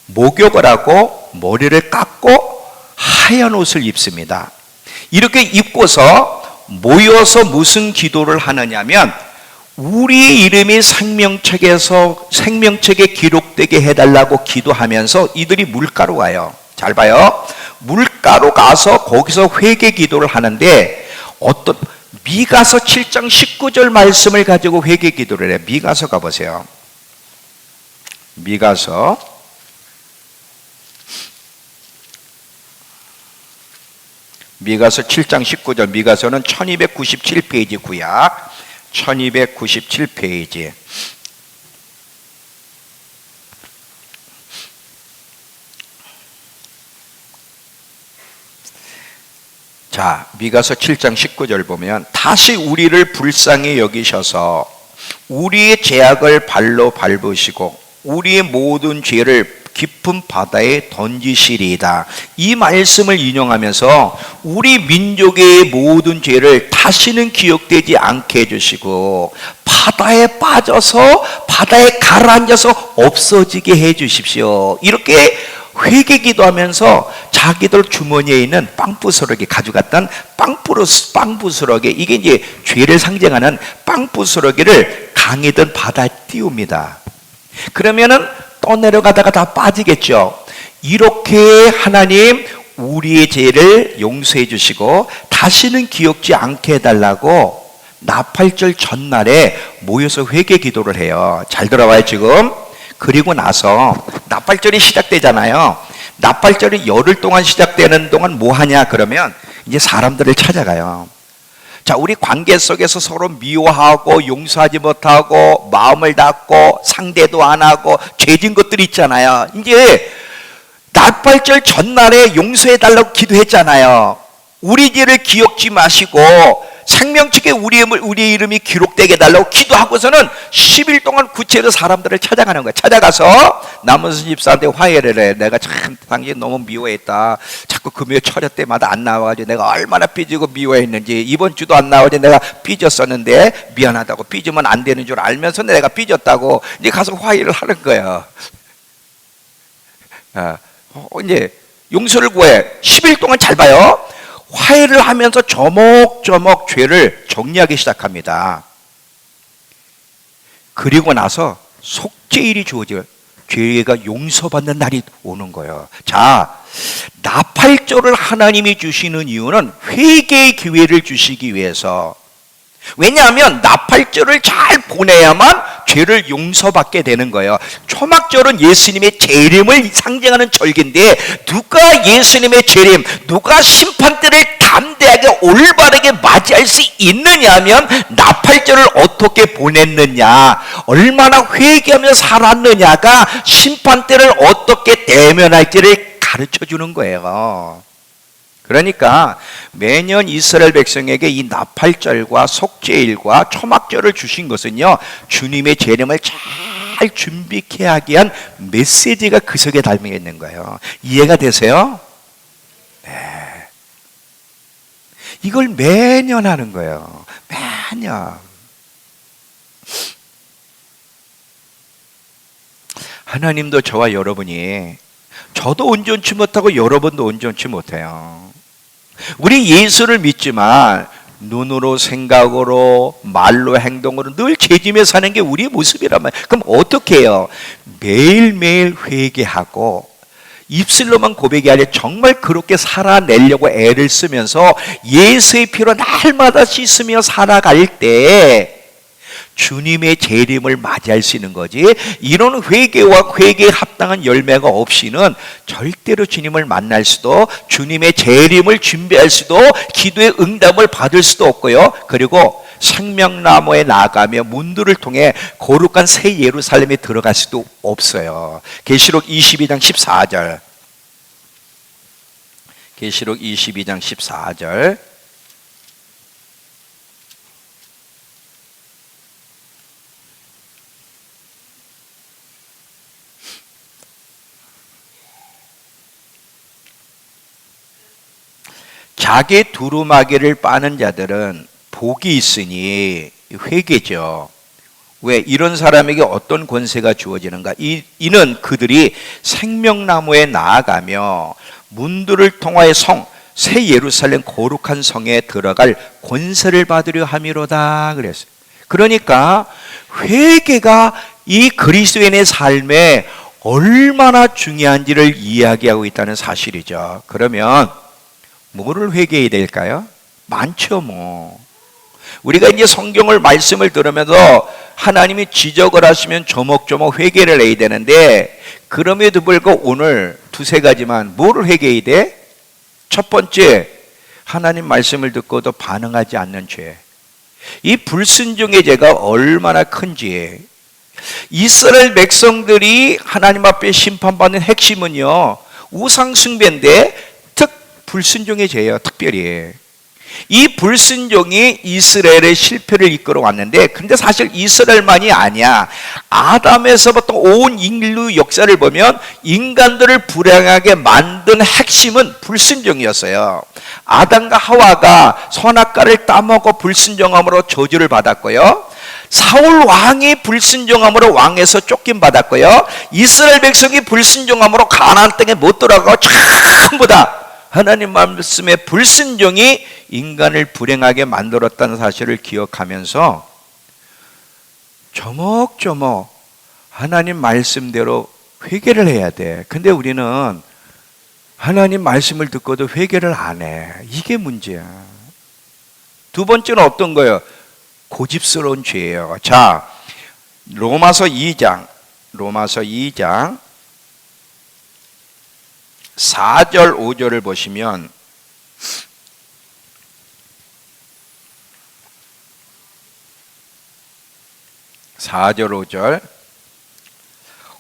목욕을 하고 머리를 깎고 하얀 옷을 입습니다. 이렇게 입고서 모여서 무슨 기도를 하느냐면, 우리 이름이 생명책에 기록되게 해달라고 기도하면서 이들이 물가로 가요. 잘 봐요. 물가로 가서 거기서 회개 기도를 하는데, 미가서 7장 19절 말씀을 가지고 회개 기도를 해요. 미가서 가보세요. 미가서 7장 19절. 미가서는 1297페이지 구약 1297페이지. 자, 미가서 7장 19절 보면, 다시 우리를 불쌍히 여기셔서 우리의 죄악을 발로 밟으시고 우리의 모든 죄를 깊은 바다에 던지시리이다. 이 말씀을 인용하면서 우리 민족의 모든 죄를 다시는 기억되지 않게 해주시고 바다에 빠져서 바다에 가라앉아서 없어지게 해주십시오. 이렇게 회개 기도하면서 자기들 주머니에 있는 빵부스러기 가져갔던 빵부스러기, 이게 이제 죄를 상징하는 빵부스러기를 강이든 바다에 띄웁니다. 그러면은 떠내려가다가 다 빠지겠죠. 이렇게 하나님 우리의 죄를 용서해 주시고 다시는 기억지 않게 해달라고 나팔절 전날에 모여서 회개 기도를 해요. 잘 들어봐요 지금. 그리고 나서 나팔절이 시작되잖아요. 나팔절이 열흘 동안 시작되는 동안 뭐 하냐 그러면 이제 사람들을 찾아가요. 자, 우리 관계 속에서 서로 미워하고 용서하지 못하고 마음을 닫고 상대도 안 하고 죄진 것들이 있잖아요. 이제 나팔절 전날에 용서해달라고 기도했잖아요. 우리 죄를 기억지 마시고 생명책에 우리 이름이 기록되게 해달라고 기도하고서는 10일 동안 구체로 사람들을 찾아가는 거예요. 찾아가서 남은수 집사한테 화해를 해. 내가 참 당신 너무 미워했다. 자꾸 금요 철야 때마다 안 나와가지고 내가 얼마나 삐지고 미워했는지, 이번 주도 안 나와가지고 내가 삐졌었는데 미안하다고, 삐지면 안 되는 줄 알면서 내가 삐졌다고 이제 가서 화해를 하는 거예요. 이제 용서를 구해. 10일 동안 잘 봐요. 화해를 하면서 조목조목 죄를 정리하기 시작합니다. 그리고 나서 속죄일이 주어져요. 죄가 용서받는 날이 오는 거예요. 자, 나팔절을 하나님이 주시는 이유는 회개의 기회를 주시기 위해서. 왜냐하면 나팔절을 잘 보내야만 죄를 용서받게 되는 거예요. 초막절은 예수님의 재림을 상징하는 절기인데, 누가 예수님의 재림, 누가 심판대를 담대하게 올바르게 맞이할 수 있느냐 하면 나팔절을 어떻게 보냈느냐, 얼마나 회개하며 살았느냐가 심판대를 어떻게 대면할지를 가르쳐 주는 거예요. 그러니까 매년 이스라엘 백성에게 이 나팔절과 속죄일과 초막절을 주신 것은요, 주님의 재림을 잘 잘 준비케 하기 위한 메시지가 그 속에 담겨 있는 거예요. 이해가 되세요? 네. 이걸 매년 하는 거예요. 매년. 하나님도 저와 여러분이, 저도 온전치 못하고 여러분도 온전치 못해요. 우리 예수를 믿지만 눈으로, 생각으로, 말로, 행동으로 늘 죄짐에 사는 게 우리의 모습이란 말이에요. 그럼 어떻게 해요? 매일매일 회개하고 입술로만 고백이 아니라 정말 그렇게 살아내려고 애를 쓰면서 예수의 피로 날마다 씻으며 살아갈 때 주님의 재림을 맞이할 수 있는 거지, 이런 회개와 회개에 합당한 열매가 없이는 절대로 주님을 만날 수도, 주님의 재림을 준비할 수도, 기도의 응답을 받을 수도 없고요. 그리고 생명나무에 나아가며 문들을 통해 거룩한 새 예루살렘에 들어갈 수도 없어요. 계시록 22장 14절. 계시록 22장 14절. 자기 두루마기를 빠는 자들은 복이 있으니, 회개죠. 왜? 이런 사람에게 어떤 권세가 주어지는가? 이는 그들이 생명나무에 나아가며 문들을 통하여 새 예루살렘 거룩한 성에 들어갈 권세를 받으려 함이로다 그랬어요. 그러니까 회개가 이 그리스도인의 삶에 얼마나 중요한지를 이야기하고 있다는 사실이죠. 그러면 뭐를 회개해야 될까요? 많죠. 우리가 이제 성경을 말씀을 들으면서 하나님이 지적을 하시면 조목조목 회개를 해야 되는데, 그럼에도 불구하고 오늘 두세 가지만 뭐를 회개해야 돼? 첫 번째, 하나님 말씀을 듣고도 반응하지 않는 죄. 이 불순종의 죄가 얼마나 큰지. 이스라엘 백성들이 하나님 앞에 심판받는 핵심은요, 우상 숭배인데 불순종의 죄예요. 특별히 이 불순종이 이스라엘의 실패를 이끌어 왔는데, 근데 사실 이스라엘만이 아니야. 아담에서부터 온 인류 역사를 보면 인간들을 불행하게 만든 핵심은 불순종이었어요. 아담과 하와가 선악과를 따먹어 불순종함으로 저주를 받았고요, 사울 왕이 불순종함으로 왕에서 쫓김받았고요, 이스라엘 백성이 불순종함으로 가나안 땅에 못 들어가고 전부 다 하나님 말씀의 불순종이 인간을 불행하게 만들었다는 사실을 기억하면서 조목조목 하나님 말씀대로 회개를 해야 돼. 근데 우리는 하나님 말씀을 듣고도 회개를 안 해. 이게 문제야. 두 번째는 어떤 거예요? 고집스러운 죄예요. 자, 로마서 2장 4절 5절을 보시면,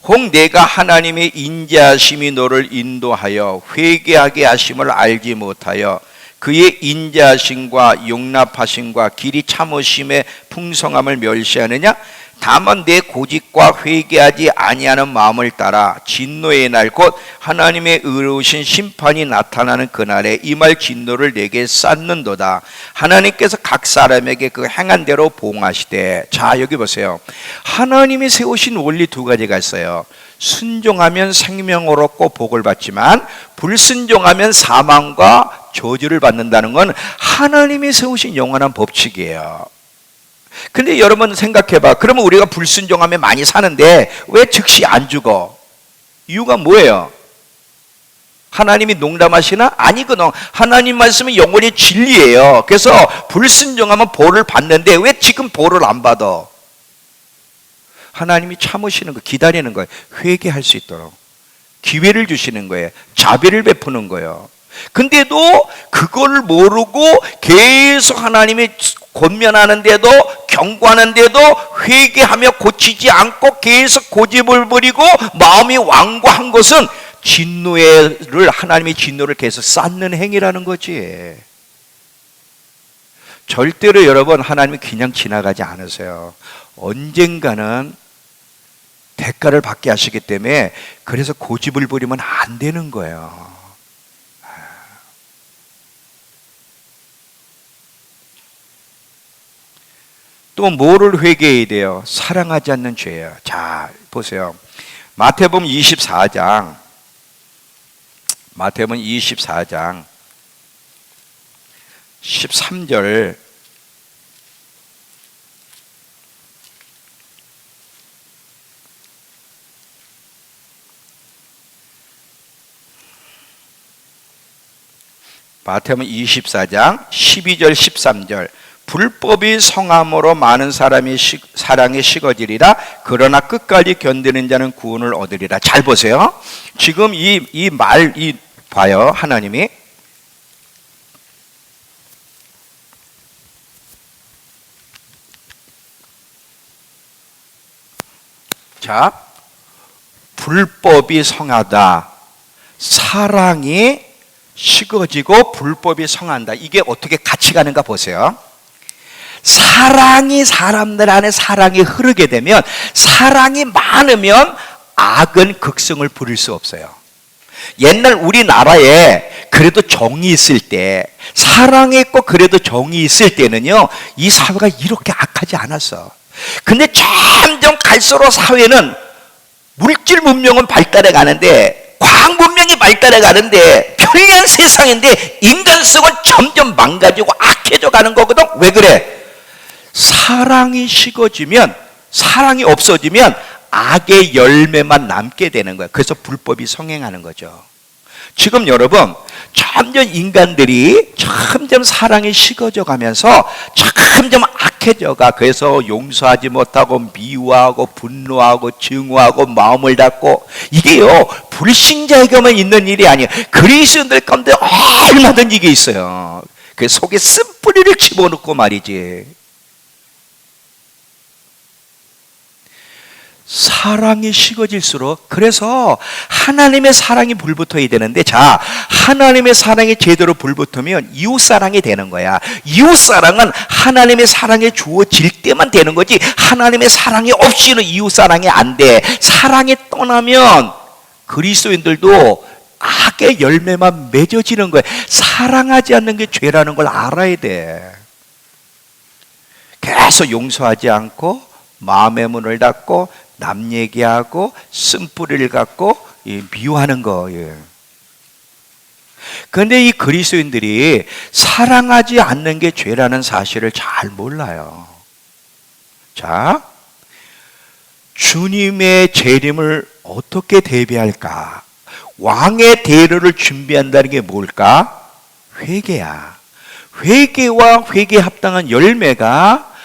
혹 내가 하나님의 인자하심이 너를 인도하여 회개하게 하심을 알지 못하여 그의 인자하심과 용납하심과 길이 참으심의 풍성함을 멸시하느냐? 다만 내 고집과 회개하지 아니하는 마음을 따라 진노의 날 곧 하나님의 의로우신 심판이 나타나는 그날에 이 말 진노를 내게 쌓는도다. 하나님께서 각 사람에게 그 행한 대로 보응하시되. 자, 여기 보세요. 하나님이 세우신 원리 두 가지가 있어요. 순종하면 생명을 얻고 복을 받지만 불순종하면 사망과 저주를 받는다는 건 하나님이 세우신 영원한 법칙이에요. 근데 여러분 생각해봐. 그러면 우리가 불순종하면 많이 사는데 왜 즉시 안 죽어? 이유가 뭐예요? 하나님이 농담하시나? 아니거든. 하나님 말씀은 영원히 진리예요. 그래서 불순종하면 벌을 받는데 왜 지금 벌을 안 받아? 하나님이 참으시는 거, 기다리는 거예요. 회개할 수 있도록 기회를 주시는 거예요. 자비를 베푸는 거예요. 근데도 그걸 모르고 계속 하나님이 권면하는데도, 경고하는데도 회개하며 고치지 않고 계속 고집을 부리고 마음이 완고한 것은 하나님의 진노를 계속 쌓는 행위라는 거지. 절대로 여러분 하나님이 그냥 지나가지 않으세요. 언젠가는 대가를 받게 하시기 때문에 그래서 고집을 부리면 안 되는 거예요. 또 뭐를 회개해야 돼요? 사랑하지 않는 죄예요. 자, 보세요. 마태복음 24장 13절 마태복음 24장 12절 13절 불법이 성함으로 많은 사람이 사랑에 식어지리라. 그러나 끝까지 견디는 자는 구원을 얻으리라. 잘 보세요. 지금 이 봐요. 하나님이 자, 불법이 성하다. 사랑이 식어지고 불법이 성한다. 이게 어떻게 같이 가는가 보세요. 사랑이 사람들 안에 사랑이 흐르게 되면, 사랑이 많으면 악은 극성을 부릴 수 없어요. 옛날 우리나라에 그래도 정이 있을 때, 사랑이 있고 그래도 정이 있을 때는요, 이 사회가 이렇게 악하지 않았어. 근데 점점 갈수록 사회는 물질 문명은 발달해 가는데, 과학 문명이 발달해 가는데, 편리한 세상인데 인간성은 점점 망가지고 악해져 가는 거거든. 왜 그래? 사랑이 식어지면, 사랑이 없어지면 악의 열매만 남게 되는 거예요. 그래서 불법이 성행하는 거죠. 지금 여러분, 점점 인간들이 점점 사랑이 식어져 가면서 점점 악해져가. 그래서 용서하지 못하고 미워하고 분노하고 증오하고 마음을 닫고, 이게요 불신자에게만 있는 일이 아니에요. 그리스도인들 가운데 얼마든지 이게 있어요. 그 속에 쓴뿌리를 집어넣고 말이지. 사랑이 식어질수록, 그래서 하나님의 사랑이 불붙어야 되는데, 자, 하나님의 사랑이 제대로 불붙으면 이웃사랑이 되는 거야. 이웃사랑은 하나님의 사랑이 주어질 때만 되는 거지, 하나님의 사랑이 없이는 이웃사랑이 안 돼. 사랑이 떠나면 그리스도인들도 악의 열매만 맺어지는 거야. 사랑하지 않는 게 죄라는 걸 알아야 돼. 계속 용서하지 않고 마음의 문을 닫고 남 얘기하고 쓴뿌리를 갖고 미워하는 거. 그런데 이 그리스도인들이 사랑하지 않는 게 죄라는 사실을 잘 몰라요. 자, 주님의 재림을 어떻게 대비할까? 왕의 대로를 준비한다는 게 뭘까? 회개야. 회개와 회개에 합당한 열매가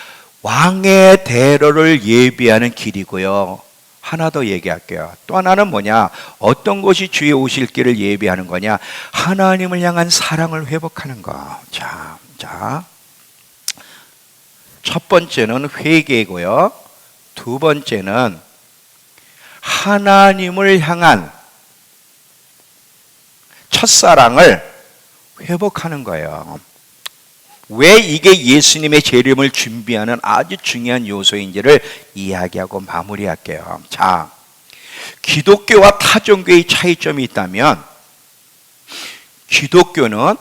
왕의 대로를 예비하는 길이고요. 하나 더 얘기할게요. 또 하나는 뭐냐? 어떤 것이 주의 오실 길을 예비하는 거냐? 하나님을 향한 사랑을 회복하는 거. 자, 첫 번째는 회개고요. 두 번째는 하나님을 향한 첫사랑을 회복하는 거예요. 왜 이게 예수님의 재림을 준비하는 아주 중요한 요소인지를 이야기하고 마무리할게요. 자, 기독교와 타종교의 차이점이 있다면, 기독교는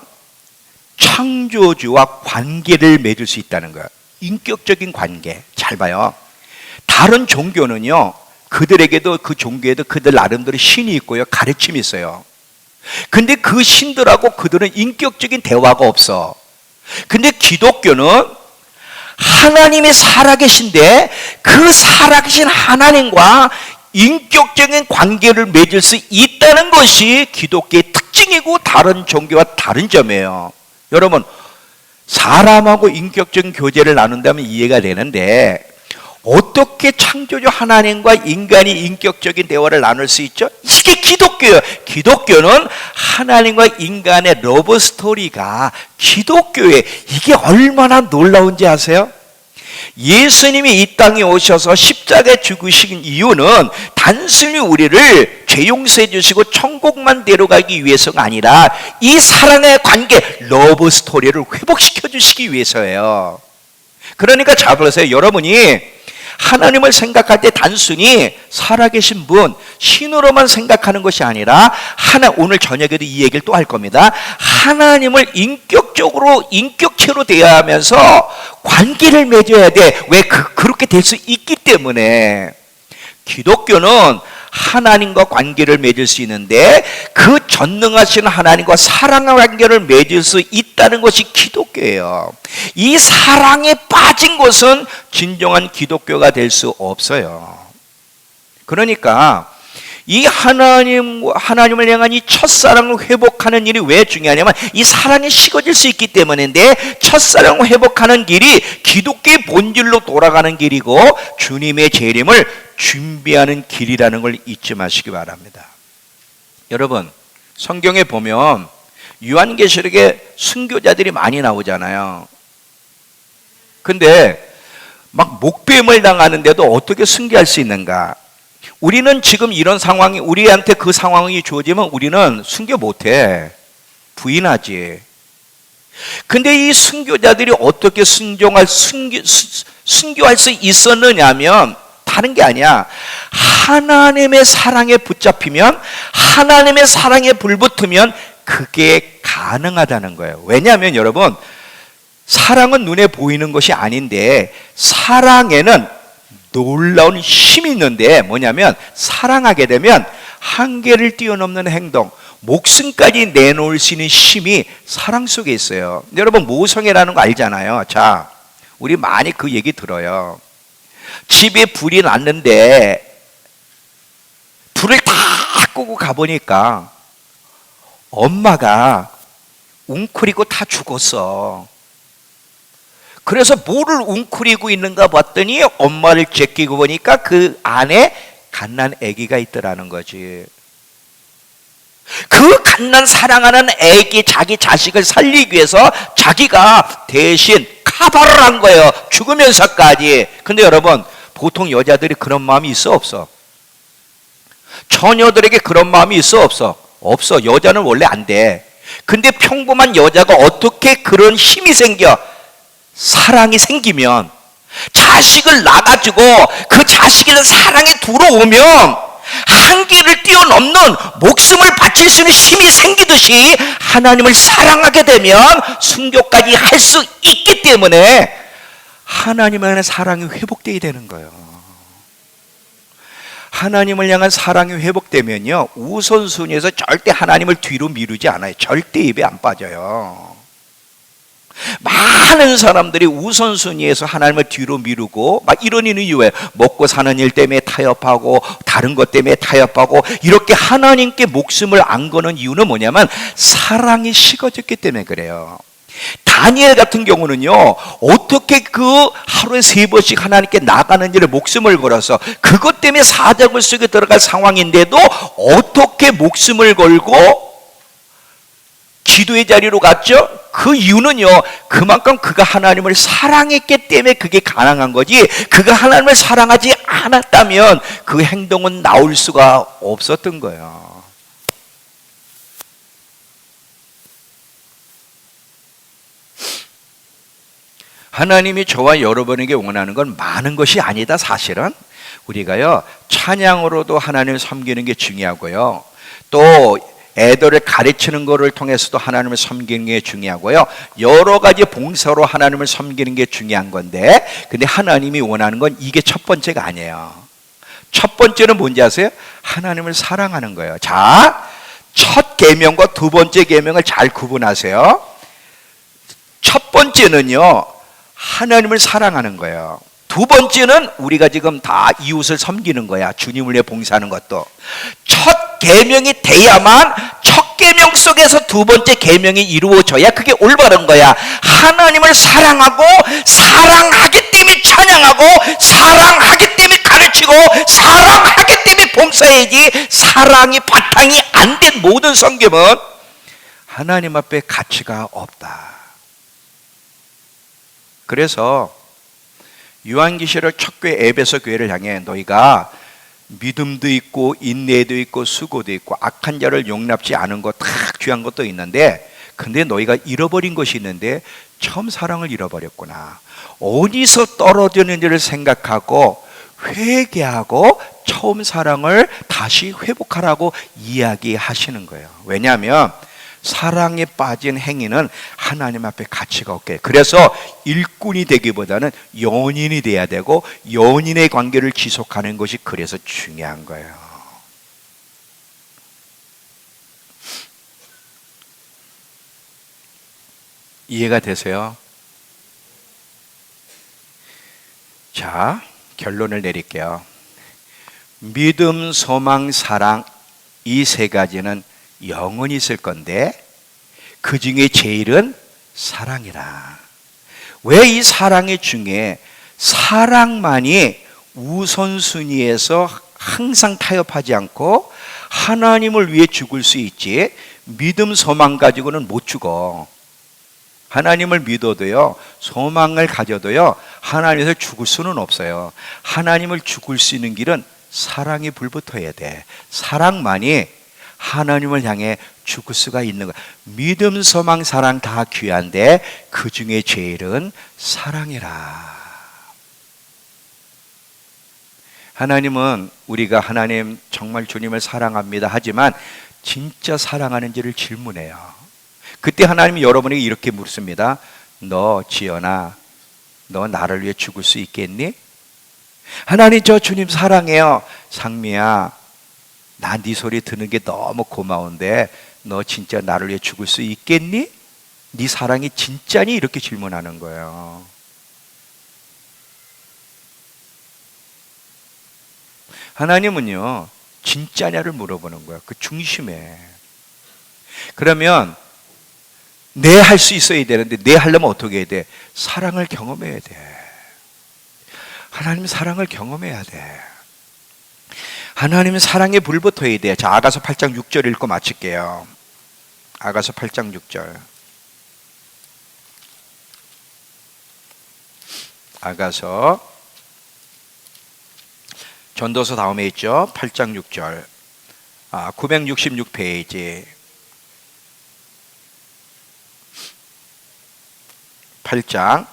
창조주와 관계를 맺을 수 있다는 거예요. 인격적인 관계. 잘 봐요. 다른 종교는요, 그들에게도, 그 종교에도 그들 나름대로 신이 있고요, 가르침이 있어요. 근데 그 신들하고 그들은 인격적인 대화가 없어. 근데 기독교는 하나님이 살아계신데, 그 살아계신 하나님과 인격적인 관계를 맺을 수 있다는 것이 기독교의 특징이고 다른 종교와 다른 점이에요. 여러분, 사람하고 인격적인 교제를 나눈다면 이해가 되는데, 어떻게 창조주 하나님과 인간이 인격적인 대화를 나눌 수 있죠? 이게 기독교예요. 기독교는 하나님과 인간의 러브 스토리가 기독교에, 이게 얼마나 놀라운지 아세요? 예수님이 이 땅에 오셔서 십자가에 죽으신 이유는 단순히 우리를 죄 용서해 주시고 천국만 데려가기 위해서가 아니라 이 사랑의 관계, 러브 스토리를 회복시켜 주시기 위해서예요. 그러니까 잘 보세요. 여러분이 하나님을 생각할 때 단순히 살아계신 분, 신으로만 생각하는 것이 아니라 오늘 저녁에도 이 얘기를 또 할 겁니다. 하나님을 인격적으로, 인격체로 대하면서 관계를 맺어야 돼. 왜? 그렇게 될 수 있기 때문에. 기독교는 하나님과 관계를 맺을 수 있는데 그 전능하신 하나님과 사랑의 관계를 맺을 수 있다는 것이 기독교예요. 이 사랑에 빠진 것은 진정한 기독교가 될 수 없어요. 그러니까 이 하나님을 향한 이 첫사랑을 회복하는 일이 왜 중요하냐면 이 사랑이 식어질 수 있기 때문인데, 첫사랑을 회복하는 길이 기독교의 본질로 돌아가는 길이고 주님의 재림을 준비하는 길이라는 걸 잊지 마시기 바랍니다. 여러분, 성경에 보면 요한계시록에 순교자들이 많이 나오잖아요. 근데 막 목뱀을 당하는데도 어떻게 순교할 수 있는가? 우리는 지금 이런 상황이, 우리한테 그 상황이 주어지면 우리는 순교 못해. 부인하지. 근데 이 순교자들이 어떻게 순교할 수 있었느냐 하면 다른 게 아니야. 하나님의 사랑에 붙잡히면, 하나님의 사랑에 불붙으면 그게 가능하다는 거예요. 왜냐하면 여러분, 사랑은 눈에 보이는 것이 아닌데 사랑에는 놀라운 힘이 있는데 뭐냐면, 사랑하게 되면 한계를 뛰어넘는 행동, 목숨까지 내놓을 수 있는 힘이 사랑 속에 있어요. 여러분, 모성애라는 거 알잖아요. 자, 우리 많이 그 얘기 들어요. 집에 불이 났는데 불을 다 끄고 가보니까 엄마가 웅크리고 다 죽었어. 그래서 뭐를 웅크리고 있는가 봤더니 엄마를 제끼고 보니까 그 안에 갓난 아기가 있더라는 거지. 그 갓난 사랑하는 아기, 자기 자식을 살리기 위해서 자기가 대신 카바를 한 거예요. 죽으면서까지. 근데 여러분, 보통 여자들이 그런 마음이 있어 없어? 처녀들에게 그런 마음이 있어 없어? 없어. 여자는 원래 안 돼. 근데 평범한 여자가 어떻게 그런 힘이 생겨? 사랑이 생기면, 자식을 낳아가지고 그 자식이는 사랑에 들어오면 한계를 뛰어넘는 목숨을 바칠 수 있는 힘이 생기듯이 하나님을 사랑하게 되면 순교까지 할 수 있기 때문에 하나님을 향한 사랑이 회복되어야 되는 거예요. 하나님을 향한 사랑이 회복되면요, 우선순위에서 절대 하나님을 뒤로 미루지 않아요. 절대 입에 안 빠져요. 많은 사람들이 우선순위에서 하나님을 뒤로 미루고 막 이러는 이유에 먹고 사는 일 때문에 타협하고 다른 것 때문에 타협하고 이렇게 하나님께 목숨을 안 거는 이유는 뭐냐면 사랑이 식어졌기 때문에 그래요. 다니엘 같은 경우는요, 어떻게 그 하루에 3번씩 하나님께 나가는 일에 목숨을 걸어서 그것 때문에 사자굴 속에 들어갈 상황인데도 어떻게 목숨을 걸고 기도의 자리로 갔죠? 그 이유는요, 그만큼 그가 하나님을 사랑했기 때문에 그게 가능한 거지, 그가 하나님을 사랑하지 않았다면 그 행동은 나올 수가 없었던 거예요. 하나님이 저와 여러분에게 원하는 건 많은 것이 아니다. 사실은 우리가요, 찬양으로도 하나님을 섬기는 게 중요하고요, 또 애들을 가르치는 것을 통해서도 하나님을 섬기는 게 중요하고요, 여러 가지 봉사로 하나님을 섬기는 게 중요한 건데, 근데 하나님이 원하는 건 이게 첫 번째가 아니에요. 첫 번째는 뭔지 아세요? 하나님을 사랑하는 거예요. 자, 첫 계명과 두 번째 계명을 잘 구분하세요. 첫 번째는요, 하나님을 사랑하는 거예요. 두 번째는 우리가 지금 다 이웃을 섬기는 거야. 주님을 위해 봉사하는 것도. 첫 계명이 돼야만 첫 계명 속에서 두 번째 계명이 이루어져야 그게 올바른 거야. 하나님을 사랑하고, 사랑하기 때문에 찬양하고, 사랑하기 때문에 가르치고, 사랑하기 때문에 봉사해야지, 사랑이 바탕이 안 된 모든 섬김은 하나님 앞에 가치가 없다. 그래서 요한계시록 첫 교회 에베소 교회를 향해 너희가 믿음도 있고 인내도 있고 수고도 있고 악한 자를 용납지 않은 것, 다 귀한 것도 있는데, 근데 너희가 잃어버린 것이 있는데 처음 사랑을 잃어버렸구나. 어디서 떨어졌는지를 생각하고 회개하고 처음 사랑을 다시 회복하라고 이야기하시는 거예요. 왜냐하면 사랑에 빠진 행위는 하나님 앞에 가치가 없게. 그래서 일꾼이 되기보다는 연인이 돼야 되고 연인의 관계를 지속하는 것이 그래서 중요한 거예요. 이해가 되세요? 자, 결론을 내릴게요. 믿음, 소망, 사랑, 이 세 가지는 영원히 있을 건데 그 중에 제일은 사랑이라. 왜 이 사랑의 중에 사랑만이 우선순위에서 항상 타협하지 않고 하나님을 위해 죽을 수 있지, 믿음, 소망 가지고는 못 죽어. 하나님을 믿어도요, 소망을 가져도요, 하나님에서 죽을 수는 없어요. 하나님을 죽을 수 있는 길은 사랑이 불붙어야 돼. 사랑만이 하나님을 향해 죽을 수가 있는 거야. 믿음, 소망, 사랑 다 귀한데 그 중에 제일은 사랑이라. 하나님은 우리가 하나님 정말 주님을 사랑합니다 하지만 진짜 사랑하는지를 질문해요. 그때 하나님이 여러분에게 이렇게 묻습니다. 너 지연아, 너 나를 위해 죽을 수 있겠니? 하나님, 저 주님 사랑해요. 상미야, 나 네 소리 듣는 게 너무 고마운데 너 진짜 나를 위해 죽을 수 있겠니? 네 사랑이 진짜니? 이렇게 질문하는 거예요. 하나님은요, 진짜냐를 물어보는 거예요. 그 중심에. 그러면 내 할 수 있어야 되는데 내 하려면 어떻게 해야 돼? 사랑을 경험해야 돼. 하나님 사랑을 경험해야 돼. 하나님은 사랑에 불붙어야 돼. 자, 아가서 8장 6절 읽고 마칠게요. 아가서 8장 6절. 아가서 전도서 다음에 있죠. 8장 6절. 966페이지. 8장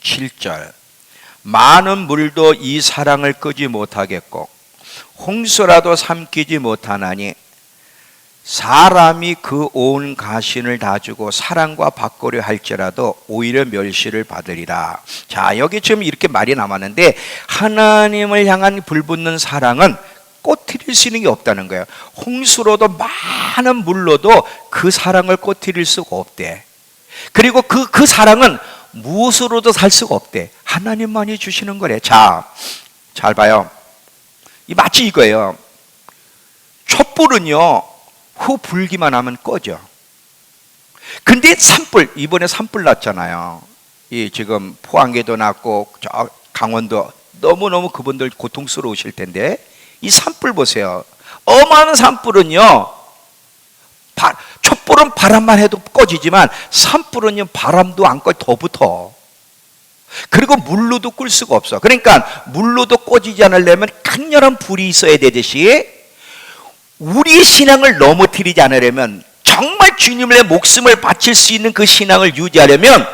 7절. 많은 물도 이 사랑을 끄지 못하겠고 홍수라도 삼키지 못하나니 사람이 그 온 가신을 다 주고 사랑과 바꾸려 할지라도 오히려 멸시를 받으리라. 자, 여기 지금 이렇게 말이 남았는데 하나님을 향한 불붙는 사랑은 꼬트릴 수 있는 게 없다는 거예요. 홍수로도 많은 물로도 그 사랑을 꼬트릴 수가 없대. 그리고 그 사랑은 무엇으로도 살 수가 없대. 하나님만이 주시는 거래. 자, 잘 봐요. 마치 이거예요. 촛불은요, 후 불기만 하면 꺼져. 근데 산불, 이번에 산불 났잖아요. 이 지금 포항에도 났고 저 강원도, 너무너무 그분들 고통스러우실 텐데 이 산불 보세요. 어마어마한 산불은요, 촛불은 바람만 해도 꺼지지만 산불은요, 바람도 안 꺼, 더 붙어. 그리고 물로도 끌 수가 없어. 그러니까 물로도 꺼지지 않으려면 강렬한 불이 있어야 되듯이 우리의 신앙을 넘어뜨리지 않으려면, 정말 주님의 목숨을 바칠 수 있는 그 신앙을 유지하려면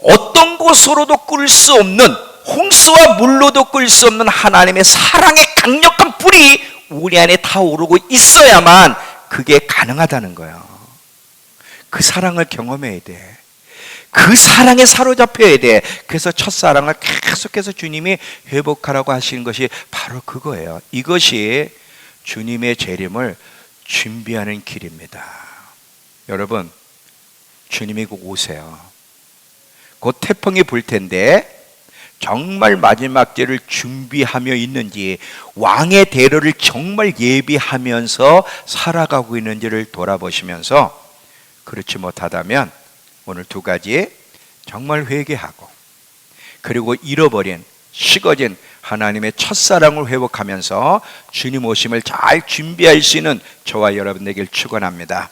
어떤 곳으로도 끌 수 없는, 홍수와 물로도 끌 수 없는 하나님의 사랑의 강력한 불이 우리 안에 타오르고 있어야만 그게 가능하다는 거예요. 그 사랑을 경험해야 돼. 그 사랑에 사로잡혀야 돼. 그래서 첫사랑을 계속해서 주님이 회복하라고 하시는 것이 바로 그거예요. 이것이 주님의 재림을 준비하는 길입니다. 여러분, 주님이 곧 오세요. 곧 태풍이 불 텐데 정말 마지막 때를 준비하며 있는지, 왕의 대로를 정말 예비하면서 살아가고 있는지를 돌아보시면서 그렇지 못하다면 오늘 두 가지 정말 회개하고, 그리고 잃어버린, 식어진 하나님의 첫사랑을 회복하면서 주님 오심을 잘 준비할 수 있는 저와 여러분 되길 축원합니다.